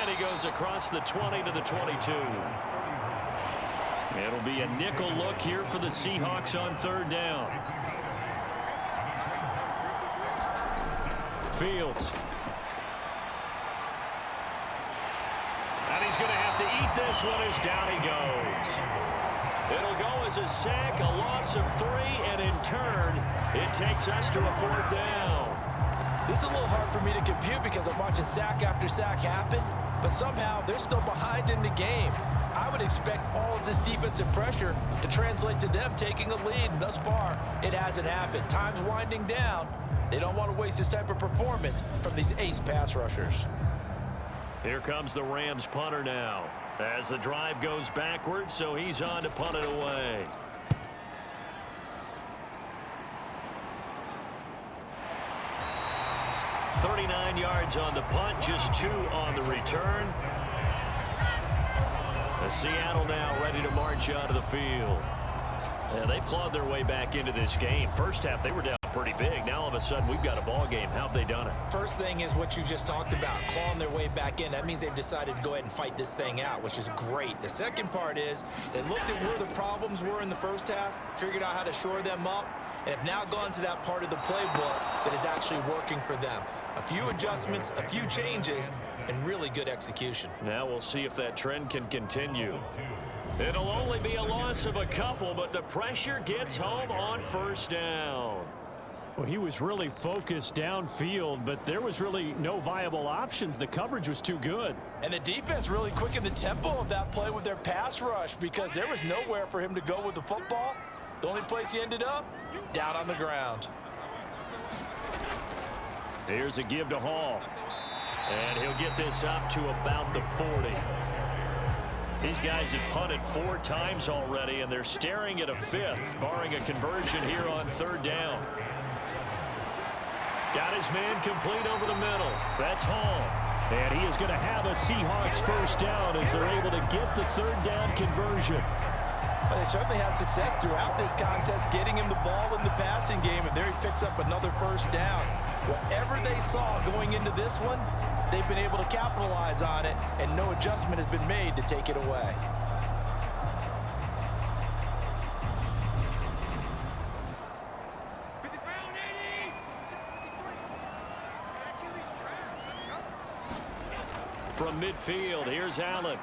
And he goes across the 20 to the 22. It'll be a nickel look here for the Seahawks on third down. Fields. And he's going to have to eat this one as down he goes. It'll go as a sack, a loss of 3, and in turn, it takes us to a 4th down. This is a little hard for me to compute because I'm watching sack after sack happen, but somehow they're still behind in the game. I would expect all of this defensive pressure to translate to them taking a lead, and thus far, it hasn't happened. Time's winding down. They don't want to waste this type of performance from these ace pass rushers. Here comes the Rams punter now as the drive goes backwards, so he's on to punt it away. "39 yards on the punt, just 2 on the return. The Seattle now ready to march onto the field. Yeah, they've clawed their way back into this game. First half, they were down pretty big. Now, all of a sudden, we've got a ball game. How have they done it? First thing is what you just talked about, clawing their way back in. That means they've decided to go ahead and fight this thing out, which is great. The second part is they looked at where the problems were in the first half, figured out how to shore them up, and have now gone to that part of the playbook that is actually working for them. A few adjustments, a few changes, and really good execution. Now we'll see if that trend can continue. It'll only be a loss of a couple, but the pressure gets home on first down. Well, he was really focused downfield, but there was really no viable options. The coverage was too good. And the defense really quickened the tempo of that play with their pass rush because there was nowhere for him to go with the football. The only place he ended up, down on the ground. Here's a give to Hall. And he'll get this up to about the 40. These guys have punted 4 times already, and they're staring at a 5th, barring a conversion here on 3rd down. Got his man complete over the middle. That's Hall. And he is going to have a Seahawks first down as they're able to get the 3rd down conversion. Well, they certainly had success throughout this contest, getting him the ball in the passing game, and there he picks up another first down. Whatever they saw going into this one, they've been able to capitalize on it, and no adjustment has been made to take it away. From midfield, here's Allen.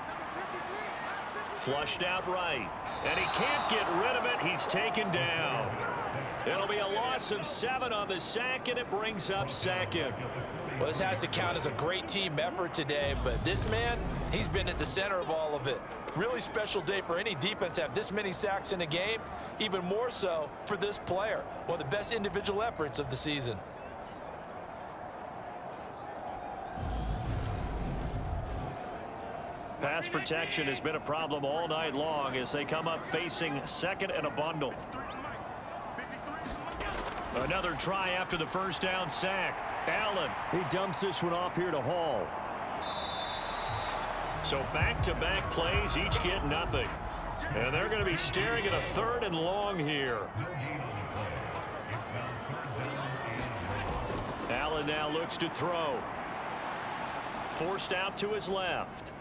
Flushed out right. And he can't get rid of it. He's taken down. It'll be a loss of 7 on the sack, and it brings up 2nd. Well, this has to count as a great team effort today, but this man, he's been at the center of all of it. Really special day for any defense to have this many sacks in a game, even more so for this player. One of the best individual efforts of the season. Pass protection has been a problem all night long as they come up facing 2nd and a bundle. Another try after the first down sack. Allen. He dumps this one off here to Hall. So back-to-back plays, each get nothing. And they're going to be staring at a 3rd and long here. Allen now looks to throw. Forced out to his left.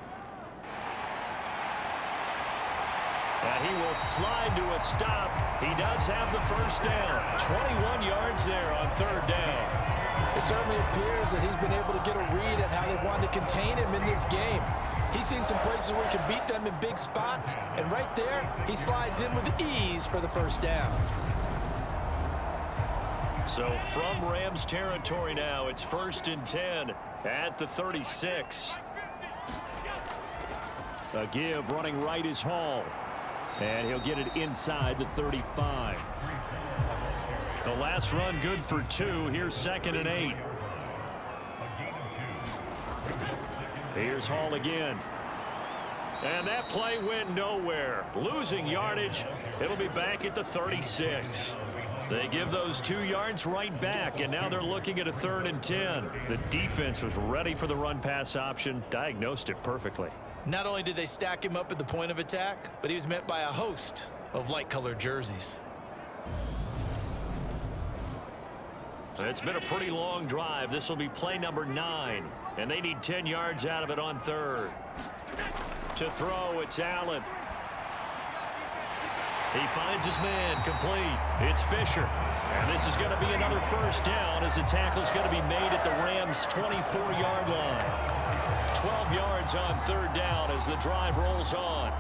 And he will slide to a stop. He does have the first down. 21 yards there on 3rd down. It certainly appears that he's been able to get a read at how they've wanted to contain him in this game. He's seen some places where he can beat them in big spots, and right there, he slides in with ease for the first down. So from Rams territory now, it's 1st and 10 at the 36. A give running right is Hall. And he'll get it inside the 35. The last run good for 2. Here's 2nd and 8. Here's Hall again. And that play went nowhere. Losing yardage. It'll be back at the 36. They give those 2 yards right back, and now they're looking at a 3rd and 10. The defense was ready for the run-pass option, diagnosed it perfectly. Not only did they stack him up at the point of attack, but he was met by a host of light-colored jerseys. It's been a pretty long drive. This will be play number 9, and they need 10 yards out of it on 3rd. To throw, it's Allen. He finds his man complete. It's Fisher. And this is going to be another first down as the tackle's going to be made at the Rams' 24-yard line. 12 yards on 3rd down as the drive rolls on.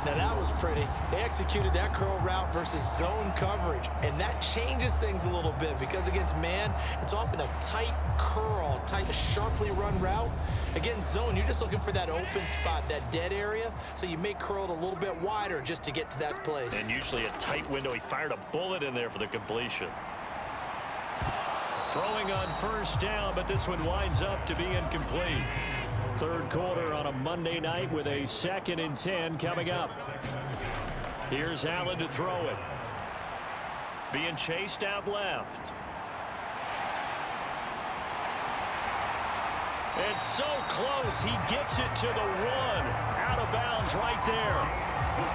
Now that was pretty. They executed that curl route versus zone coverage, and that changes things a little bit because against man, it's often a tight curl, tight, sharply run route. Against zone, you're just looking for that open spot, that dead area, so you may curl it a little bit wider just to get to that place. And usually a tight window. He fired a bullet in there for the completion. Throwing on first down, but this one winds up to be incomplete. 3rd quarter on a Monday night with a 2nd and 10 coming up. Here's Allen to throw it. Being chased out left. It's so close. He gets it to the 1. Out of bounds right there.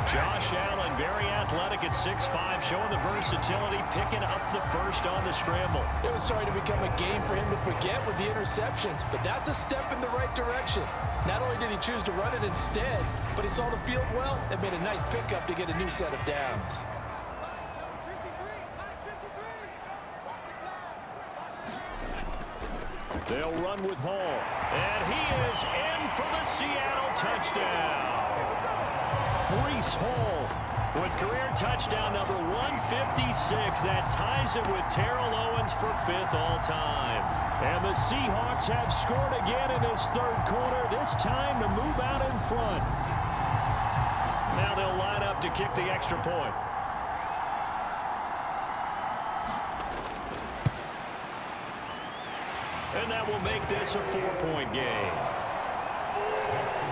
Josh Allen, very athletic at 6'5", showing the versatility, picking up the first on the scramble. It was starting to become a game for him to forget with the interceptions, but that's a step in the right direction. Not only did he choose to run it instead, but he saw the field well and made a nice pickup to get a new set of downs. They'll run with Hall, and he is in for the Seattle touchdown. Breece Hall with career touchdown number 156. That ties it with Terrell Owens for 5th all-time. And the Seahawks have scored again in this third quarter, this time to move out in front. Now they'll line up to kick the extra point. And that will make this a 4-point game.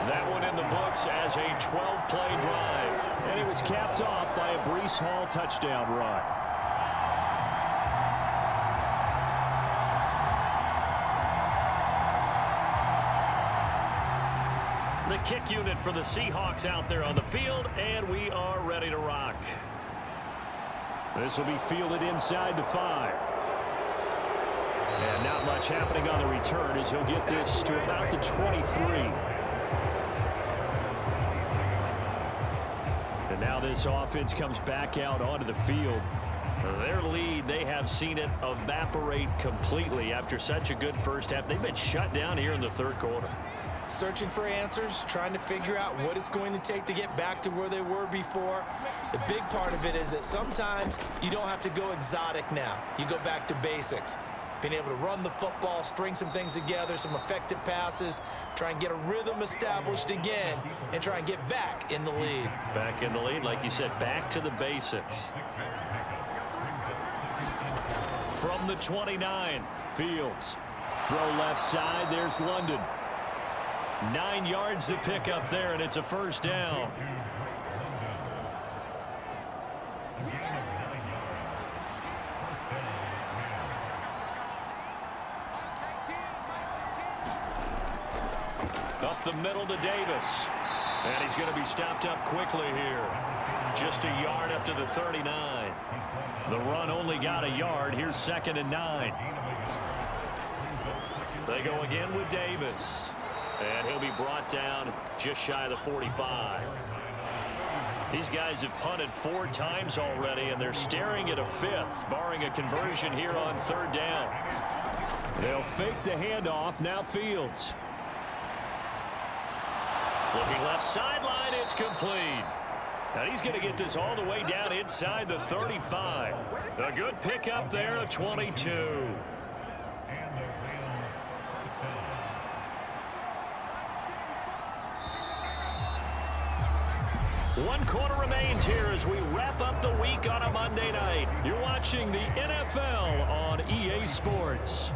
That one in the books as a 12-play drive. And it was capped off by a Breece Hall touchdown run. The kick unit for the Seahawks out there on the field, and we are ready to rock. This will be fielded inside the 5. And not much happening on the return as he'll get this to about the 23. And now this offense comes back out onto the field. Their lead, they have seen it evaporate completely after such a good first half. They've been shut down here in the third quarter. Searching for answers, trying to figure out what it's going to take to get back to where they were before. The big part of it is that sometimes you don't have to go exotic now. You go back to basics. Being able to run the football, string some things together, some effective passes, try and get a rhythm established again, and try and get back in the lead. Back in the lead, like you said, back to the basics. From the 29, Fields. Throw left side, there's London. 9 yards to pick up there, and it's a first down. Up the middle to Davis. And he's going to be stopped up quickly here. Just a yard up to the 39. The run only got a yard. Here's 2nd and 9. They go again with Davis. And he'll be brought down just shy of the 45. These guys have punted 4 times already, and they're staring at a 5th, barring a conversion here on 3rd down. They'll fake the handoff. Now Fields. Looking left sideline, it's complete. Now he's going to get this all the way down inside the 35. A good pickup there, a 22. 1 quarter remains here as we wrap up the week on a Monday night. You're watching the NFL on EA Sports.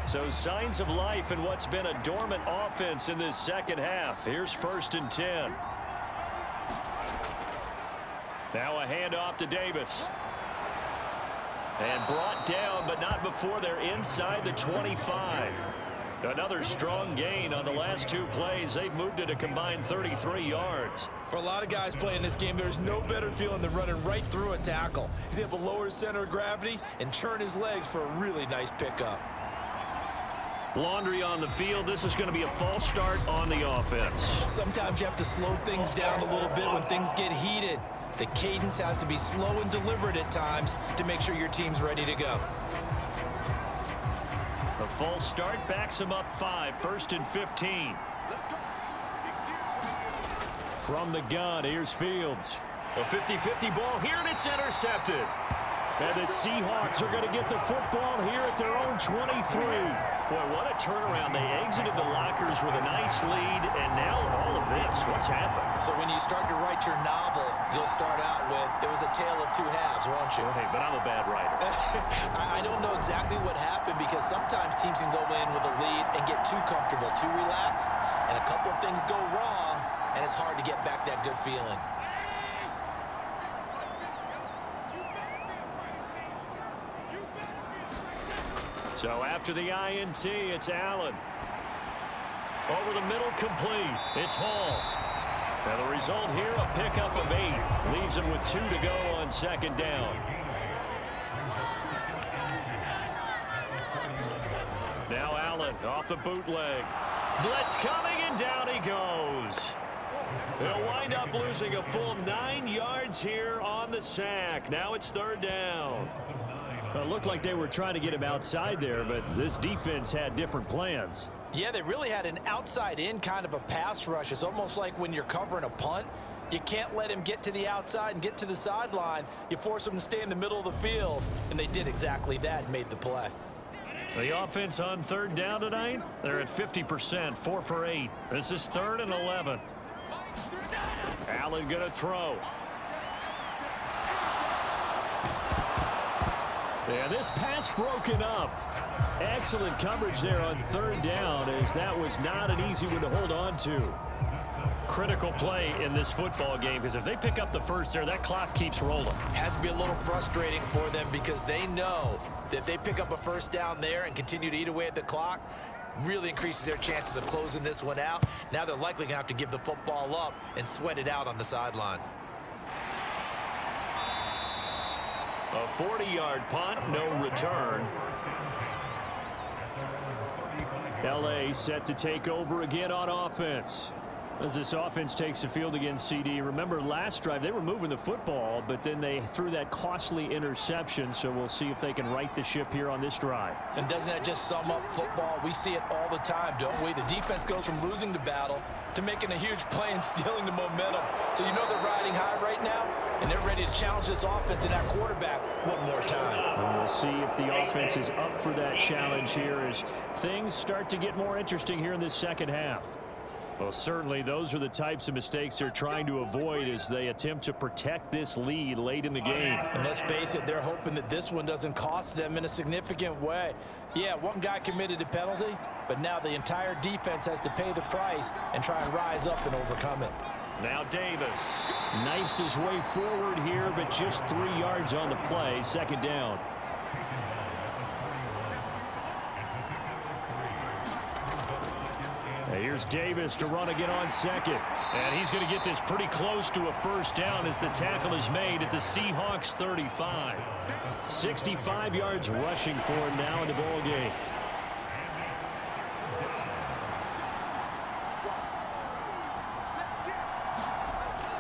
So signs of life in what's been a dormant offense in this second half. Here's 1st and 10. Now a handoff to Davis. And brought down, but not before they're inside the 25. Another strong gain on the last 2 plays. They've moved it a combined 33 yards. For a lot of guys playing this game, there's no better feeling than running right through a tackle. He's able to lower his center of gravity and churn his legs for a really nice pickup. Laundry on the field. This is going to be a false start on the offense. Sometimes you have to slow things down a little bit when things get heated. The cadence has to be slow and deliberate at times to make sure your team's ready to go. A false start backs him up 5. 1st and 15. From the gun, here's Fields. A 50-50 ball here, and it's intercepted. And the Seahawks are going to get the football here at their own 23. Boy, what a turnaround. They exited the lockers with a nice lead, and now all of this. What's happened? So when you start to write your novel, you'll start out with, it was a tale of 2 halves, won't you? Hey, but I'm a bad writer. I don't know exactly what happened because sometimes teams can go in with a lead and get too comfortable, too relaxed, and a couple of things go wrong, and it's hard to get back that good feeling. So after the INT, it's Allen. Over the middle, complete. It's Hall. Now the result here, a pickup of 8. Leaves him with 2 to go on second down. Now Allen off the bootleg. Blitz coming, and down he goes. They'll wind up losing a full 9 yards here on the sack. Now it's third down. Well, it looked like they were trying to get him outside there, but this defense had different plans. Yeah, they really had an outside-in kind of a pass rush. It's almost like when you're covering a punt, you can't let him get to the outside and get to the sideline. You force him to stay in the middle of the field, and they did exactly that and made the play. The offense on third down tonight, they're at 50%, 4 for 8. This is 3rd and 11. Allen going to throw. Yeah, this pass broken up. Excellent coverage there on third down, as that was not an easy one to hold on to. Critical play in this football game, because if they pick up the first there, that clock keeps rolling. Has to be a little frustrating for them because they know that if they pick up a first down there and continue to eat away at the clock, really increases their chances of closing this one out. Now they're likely going to have to give the football up and sweat it out on the sideline. A 40-yard punt, no return. LA set to take over again on offense. As this offense takes the field against CD. Remember last drive they were moving the football, but then they threw that costly interception, so we'll see if they can right the ship here on this drive. And doesn't that just sum up football? We see it all the time, don't we? The defense goes from losing the battle to making a huge play and stealing the momentum. So you know they're riding high right now, and they're ready to challenge this offense and that quarterback one more time. And we'll see if the offense is up for that challenge here as things start to get more interesting here in this second half. Well, certainly those are the types of mistakes they're trying to avoid as they attempt to protect this lead late in the game. And let's face it, they're hoping that this one doesn't cost them in a significant way. Yeah, one guy committed a penalty, but now the entire defense has to pay the price and try and rise up and overcome it. Now Davis. Knifes his way forward here, but just 3 yards on the play. Second down. Here's Davis to run again on second. And he's going to get this pretty close to a first down as the tackle is made at the Seahawks 35. 65 yards rushing for him now in the ball game.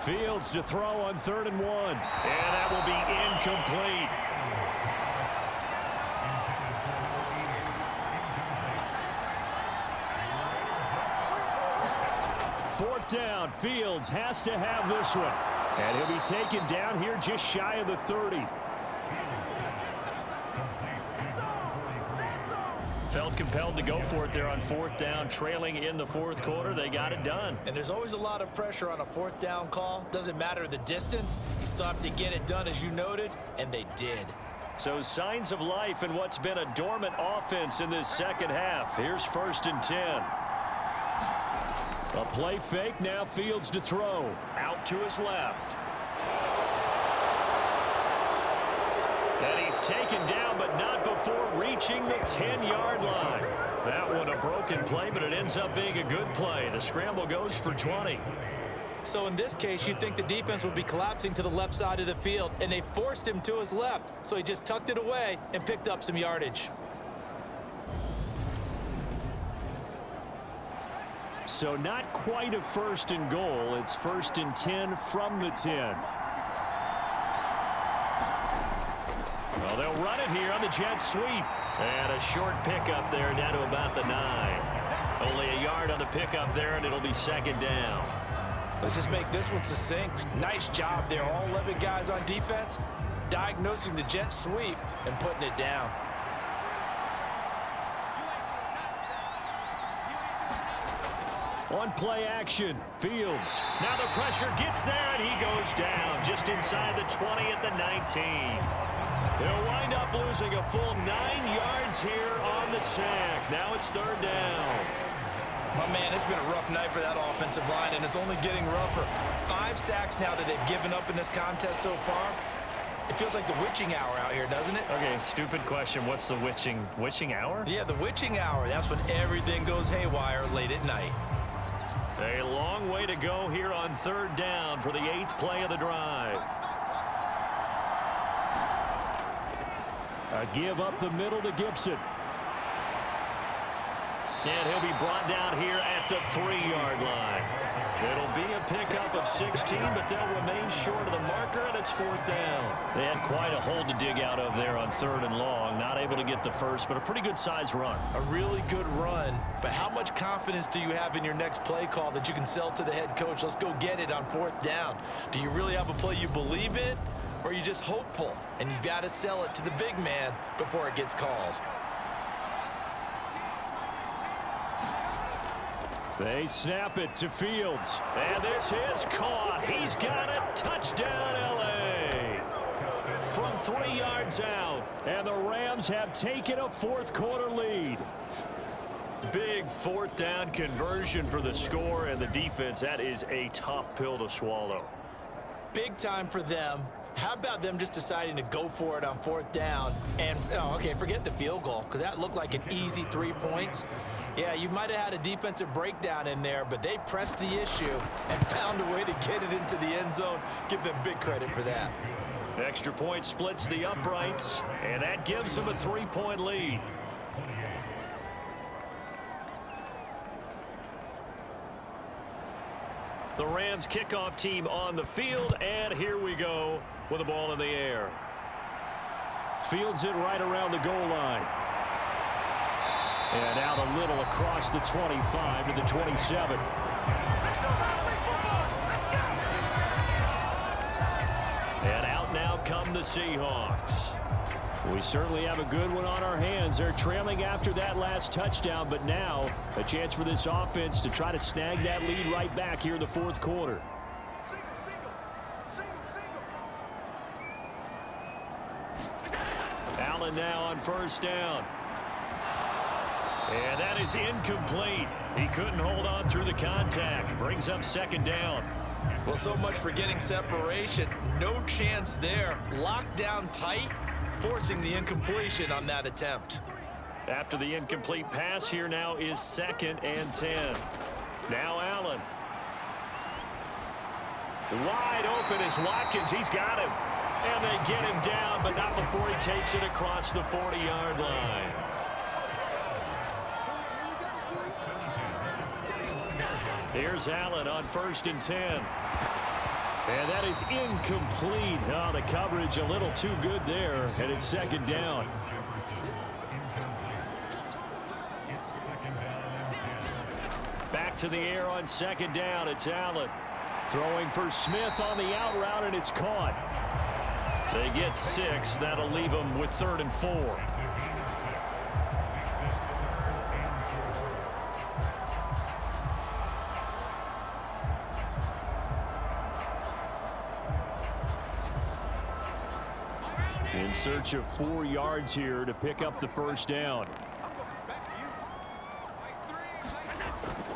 Fields to throw on 3rd and 1. And that will be incomplete. Fourth down. Fields has to have this one. And he'll be taken down here just shy of the 30. Felt compelled to go for it there on 4th down, trailing in the 4th quarter. They got it done. And there's always a lot of pressure on a 4th down call. Doesn't matter the distance. You still have to get it done, as you noted, and they did. So signs of life in what's been a dormant offense in this second half. Here's 1st and 10. A play fake, now Fields to throw. Out to his left. And he's taken down, but not before reaching the 10-yard line. That one a broken play, but it ends up being a good play. The scramble goes for 20. So in this case, you'd think the defense would be collapsing to the left side of the field, and they forced him to his left. So he just tucked it away and picked up some yardage. So not quite a 1st and goal. It's 1st and 10 from the 10. Well, they'll run it here on the jet sweep. And a short pickup there down to about the 9. Only a yard on the pickup there, and it'll be 2nd down. Let's just make this one succinct. Nice job there. All 11 guys on defense diagnosing the jet sweep and putting it down. On play action, Fields. Now the pressure gets there, and he goes down just inside the 20 at the 19. They'll wind up losing a full 9 yards here on the sack. Now it's 3rd down. My man, it's been a rough night for that offensive line, and it's only getting rougher. 5 sacks now that they've given up in this contest so far. It feels like the witching hour out here, doesn't it? Okay, stupid question. What's the witching hour? Yeah, the witching hour. That's when everything goes haywire late at night. A long way to go here on third down for the 8th play of the drive. A give up the middle to Gibson. And he'll be brought down here at the 3-yard line. It'll be a pickup of 16, but they'll remain short of the marker, and it's 4th down. They had quite a hole to dig out of there on 3rd and long. Not able to get the first, but a pretty good size run. A really good run, but how much confidence do you have in your next play call that you can sell to the head coach? Let's go get it on 4th down. Do you really have a play you believe in, or are you just hopeful? And you got to sell it to the big man before it gets called. They snap it to Fields. And this is caught. He's got it. Touchdown, L.A. From 3 yards out. And the Rams have taken a 4th quarter lead. Big 4th down conversion for the score and the defense. That is a tough pill to swallow. Big time for them. How about them just deciding to go for it on 4th down? And, okay, forget the field goal, because that looked like an easy 3 points. Yeah, you might have had a defensive breakdown in there, but they pressed the issue and found a way to get it into the end zone. Give them big credit for that. Extra point splits the uprights, and that gives them a 3-point lead. The Rams kickoff team on the field, and here we go with the ball in the air. Fields it right around the goal line. And out a little across the 25 to the 27. And out now come the Seahawks. We certainly have a good one on our hands. They're trailing after that last touchdown, but now a chance for this offense to try to snag that lead right back here in the 4th quarter. Allen now on 1st down. And that is incomplete. He couldn't hold on through the contact. Brings up 2nd down. Well, so much for getting separation. No chance there. Locked down tight, forcing the incompletion on that attempt. After the incomplete pass, here now is 2nd and 10. Now Allen. Wide open is Watkins. He's got him. And they get him down, but not before he takes it across the 40-yard line. Here's Allen on 1st and 10. And that is incomplete. Oh, the coverage a little too good there, and it's 2nd down. Back to the air on 2nd down. It's Allen. Throwing for Smith on the out route, and it's caught. They get 6. That'll leave them with 3rd and 4. In search of 4 yards here to pick up the 1st down.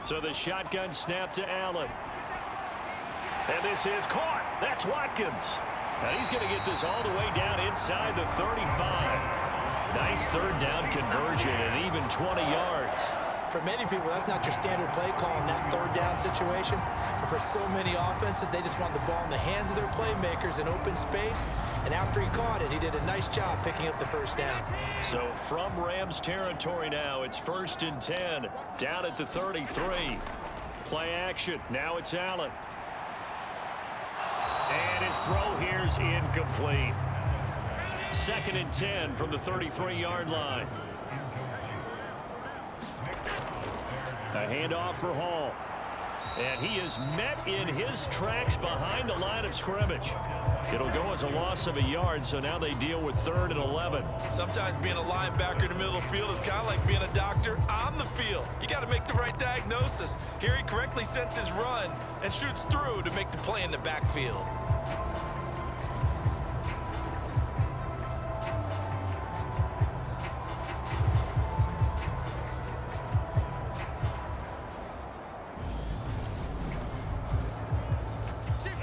So the shotgun snap to Allen. And this is caught. That's Watkins. Now he's going to get this all the way down inside the 35. Nice 3rd down conversion and even 20 yards. For many people, that's not your standard play call in that 3rd down situation. But for so many offenses, they just want the ball in the hands of their playmakers in open space. And after he caught it, he did a nice job picking up the 1st down. So from Rams territory now, it's 1st and 10. Down at the 33. Play action. Now it's Allen. And his throw here's incomplete. 2nd and 10 from the 33-yard line. A handoff for Hall. And he is met in his tracks behind the line of scrimmage. It'll go as a loss of a yard, so now they deal with 3rd and 11. Sometimes being a linebacker in the middle of the field is kind of like being a doctor on the field. You got to make the right diagnosis. Here he correctly sets his run and shoots through to make the play in the backfield.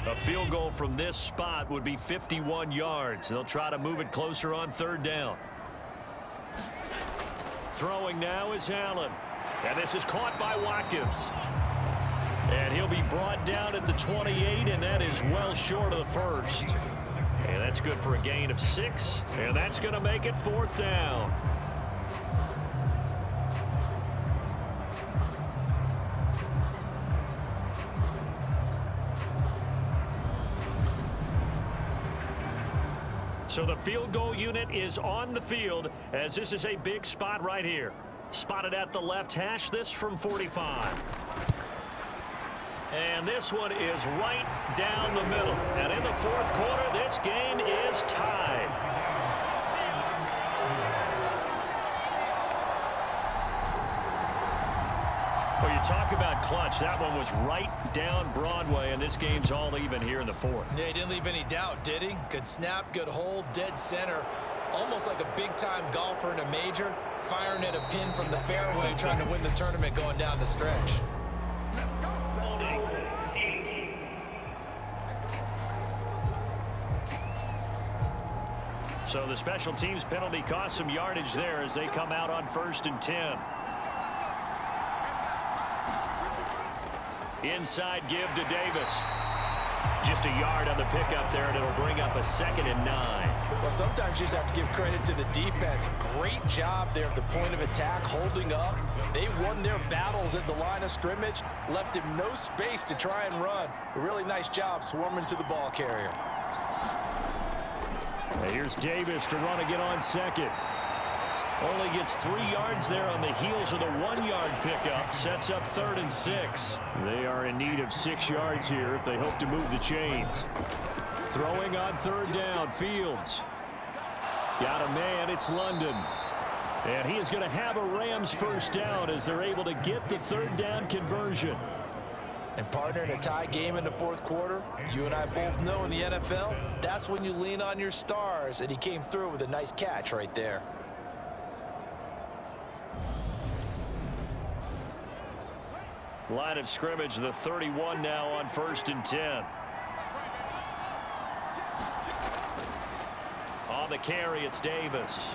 A A field goal from this spot would be 51 yards. They'll try to move it closer on third down. Throwing now is Allen. And this is caught by Watkins. And he'll be brought down at the 28, and that is well short of the first. And that's good for a gain of 6, and that's going to make it fourth down. So the field goal unit is on the field as this is a big spot right here. Spotted at the left hash, this from 45. And this one is right down the middle. And in the fourth quarter, this game is tied. Well, you talk about clutch. That one was right down Broadway, and this game's all even here in the fourth. Yeah, he didn't leave any doubt, did he? Good snap, good hold, dead center. Almost like a big-time golfer in a major, firing at a pin from the fairway, trying to win the tournament going down the stretch. So the special teams penalty cost some yardage there as they come out on 1st and 10. Inside give to Davis. Just a yard on the pickup there, and it'll bring up a 2nd and 9. Well, sometimes you just have to give credit to the defense. Great job there at the point of attack, holding up. They won their battles at the line of scrimmage, left him no space to try and run. A really nice job swarming to the ball carrier. And here's Davis to run again on 2nd. Only gets 3 yards there on the heels of the 1-yard pickup. Sets up 3rd and 6. They are in need of 6 yards here if they hope to move the chains. Throwing on 3rd down, Fields. Got a man, it's London. And he is going to have a Rams first down as they're able to get the 3rd down conversion. And partner, in a tie game in the fourth quarter, you and I both know in the NFL, that's when you lean on your stars, and he came through with a nice catch right there. Line of scrimmage, the 31 now on 1st and 10. On the carry, it's Davis.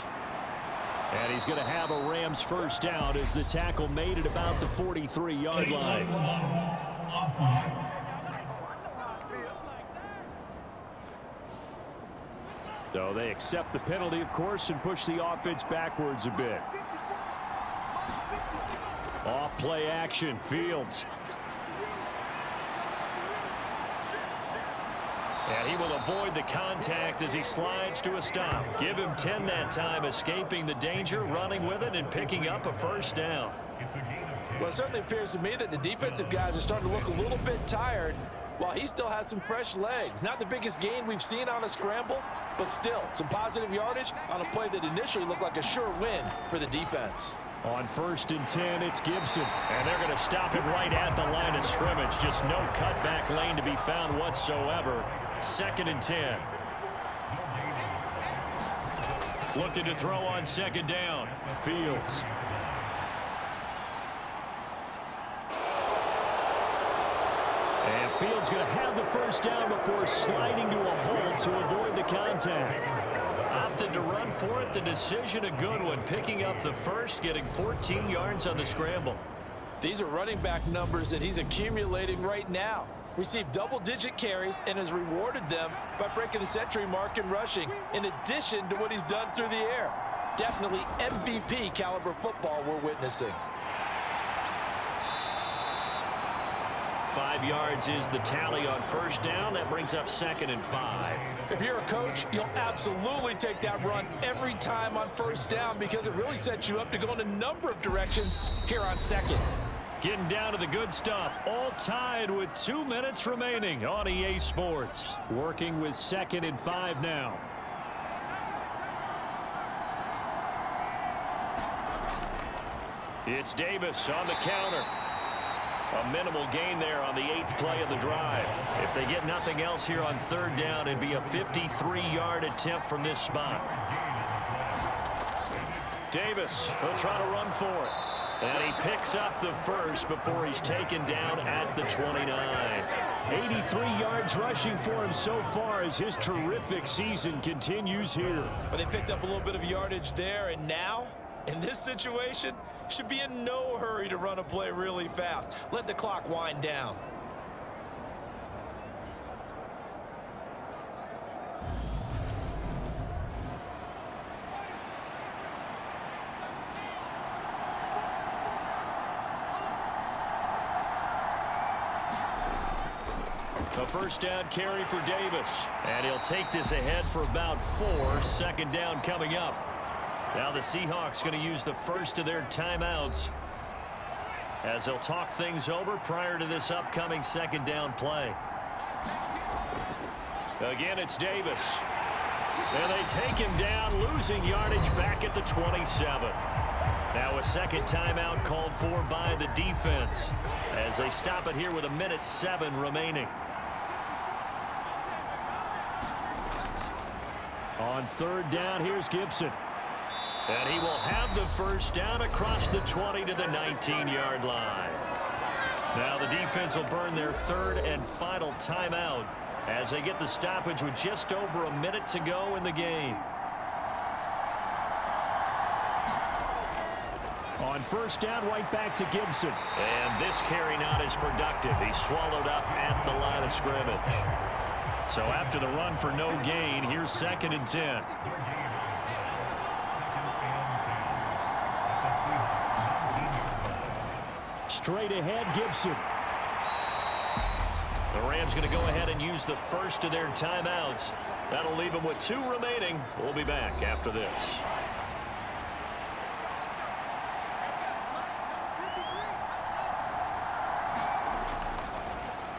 And he's going to have a Rams first down as the tackle made at about the 43-yard line. So they accept the penalty, of course, and push the offense backwards a bit. Off play action, Fields. And he will avoid the contact as he slides to a stop. Give him 10 that time, escaping the danger, running with it, and picking up a first down. Well, it certainly appears to me that the defensive guys are starting to look a little bit tired while he still has some fresh legs. Not the biggest gain we've seen on a scramble, but still some positive yardage on a play that initially looked like a sure win for the defense. On 1st and 10, it's Gibson. And they're going to stop him right at the line of scrimmage. Just no cutback lane to be found whatsoever. 2nd and 10. Looking to throw on 2nd down. Fields. And Fields going to have the first down before sliding to a hole to avoid the contact. Opted to run for it. The decision a good one. Picking up the first, getting 14 yards on the scramble. These are running back numbers that he's accumulating right now. Received double-digit carries and has rewarded them by breaking the century mark in rushing, in addition to what he's done through the air. Definitely MVP caliber football we're witnessing. 5 yards is the tally on first down. That brings up 2nd and 5. If you're a coach, you'll absolutely take that run every time on first down because it really sets you up to go in a number of directions here on 2nd. Getting down to the good stuff. All tied with 2 minutes remaining on EA Sports. Working with 2nd and 5 now. It's Davis on the counter. A minimal gain there on the 8th play of the drive. If they get nothing else here on 3rd down, it'd be a 53-yard attempt from this spot. Davis will try to run for it. And he picks up the first before he's taken down at the 29. 83 yards rushing for him so far as his terrific season continues here. But they picked up a little bit of yardage there, and now, in this situation, should be in no hurry to run a play really fast. Let the clock wind down. A first down carry for Davis. And he'll take this ahead for about 4. Second down coming up. Now the Seahawks going to use the first of their timeouts as they'll talk things over prior to this upcoming second down play. Again, it's Davis. And they take him down, losing yardage back at the 27. Now a second timeout called for by the defense as they stop it here with 1:07 remaining. On third down, here's Gibson. And he will have the first down across the 20 to the 19-yard line. Now the defense will burn their third and final timeout as they get the stoppage with just over a minute to go in the game. On first down, right back to Gibson. And this carry not as productive. He's swallowed up at the line of scrimmage. So after the run for no gain, here's 2nd and 10. Straight ahead, Gibson. The Rams going to go ahead and use the first of their timeouts. That'll leave them with 2 remaining. We'll be back after this.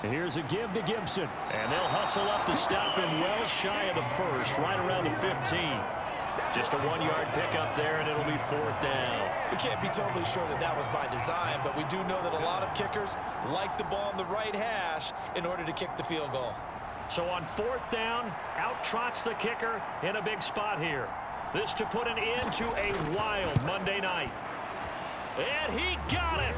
Here's a give to Gibson. And they'll hustle up to stop him well shy of the first, right around the 15. Just a 1-yard pickup there, and it'll be 4th down. We can't be totally sure that that was by design, but we do know that a lot of kickers like the ball on the right hash in order to kick the field goal. So on 4th down, out trots the kicker in a big spot here. This to put an end to a wild Monday night. And he got it!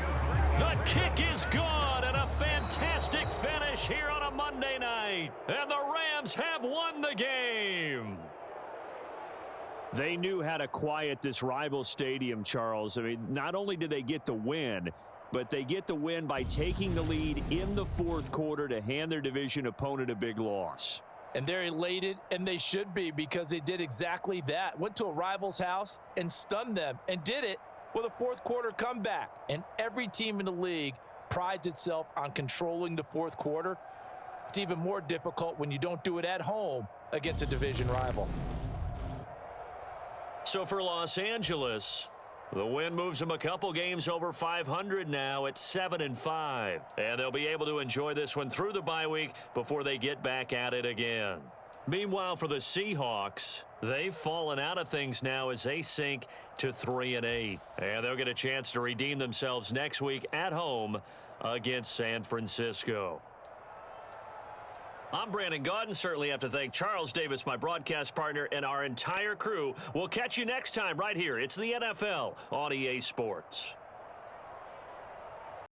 The kick is gone, and a fantastic finish here on a Monday night. And the Rams have won the game. They knew how to quiet this rival stadium, Charles. I mean, not only did they get the win, but they get the win by taking the lead in the 4th quarter to hand their division opponent a big loss. And they're elated, and they should be, because they did exactly that. Went to a rival's house and stunned them, and did it with a 4th quarter comeback. And every team in the league prides itself on controlling the 4th quarter. It's even more difficult when you don't do it at home against a division rival. So for Los Angeles, the win moves them a couple games over 500 now at 7-5. And they'll be able to enjoy this one through the bye week before they get back at it again. Meanwhile, for the Seahawks, they've fallen out of things now as they sink to 3-8. And they'll get a chance to redeem themselves next week at home against San Francisco. I'm Brandon Gaudin. Certainly have to thank Charles Davis, my broadcast partner, and our entire crew. We'll catch you next time right here. It's the NFL on EA Sports.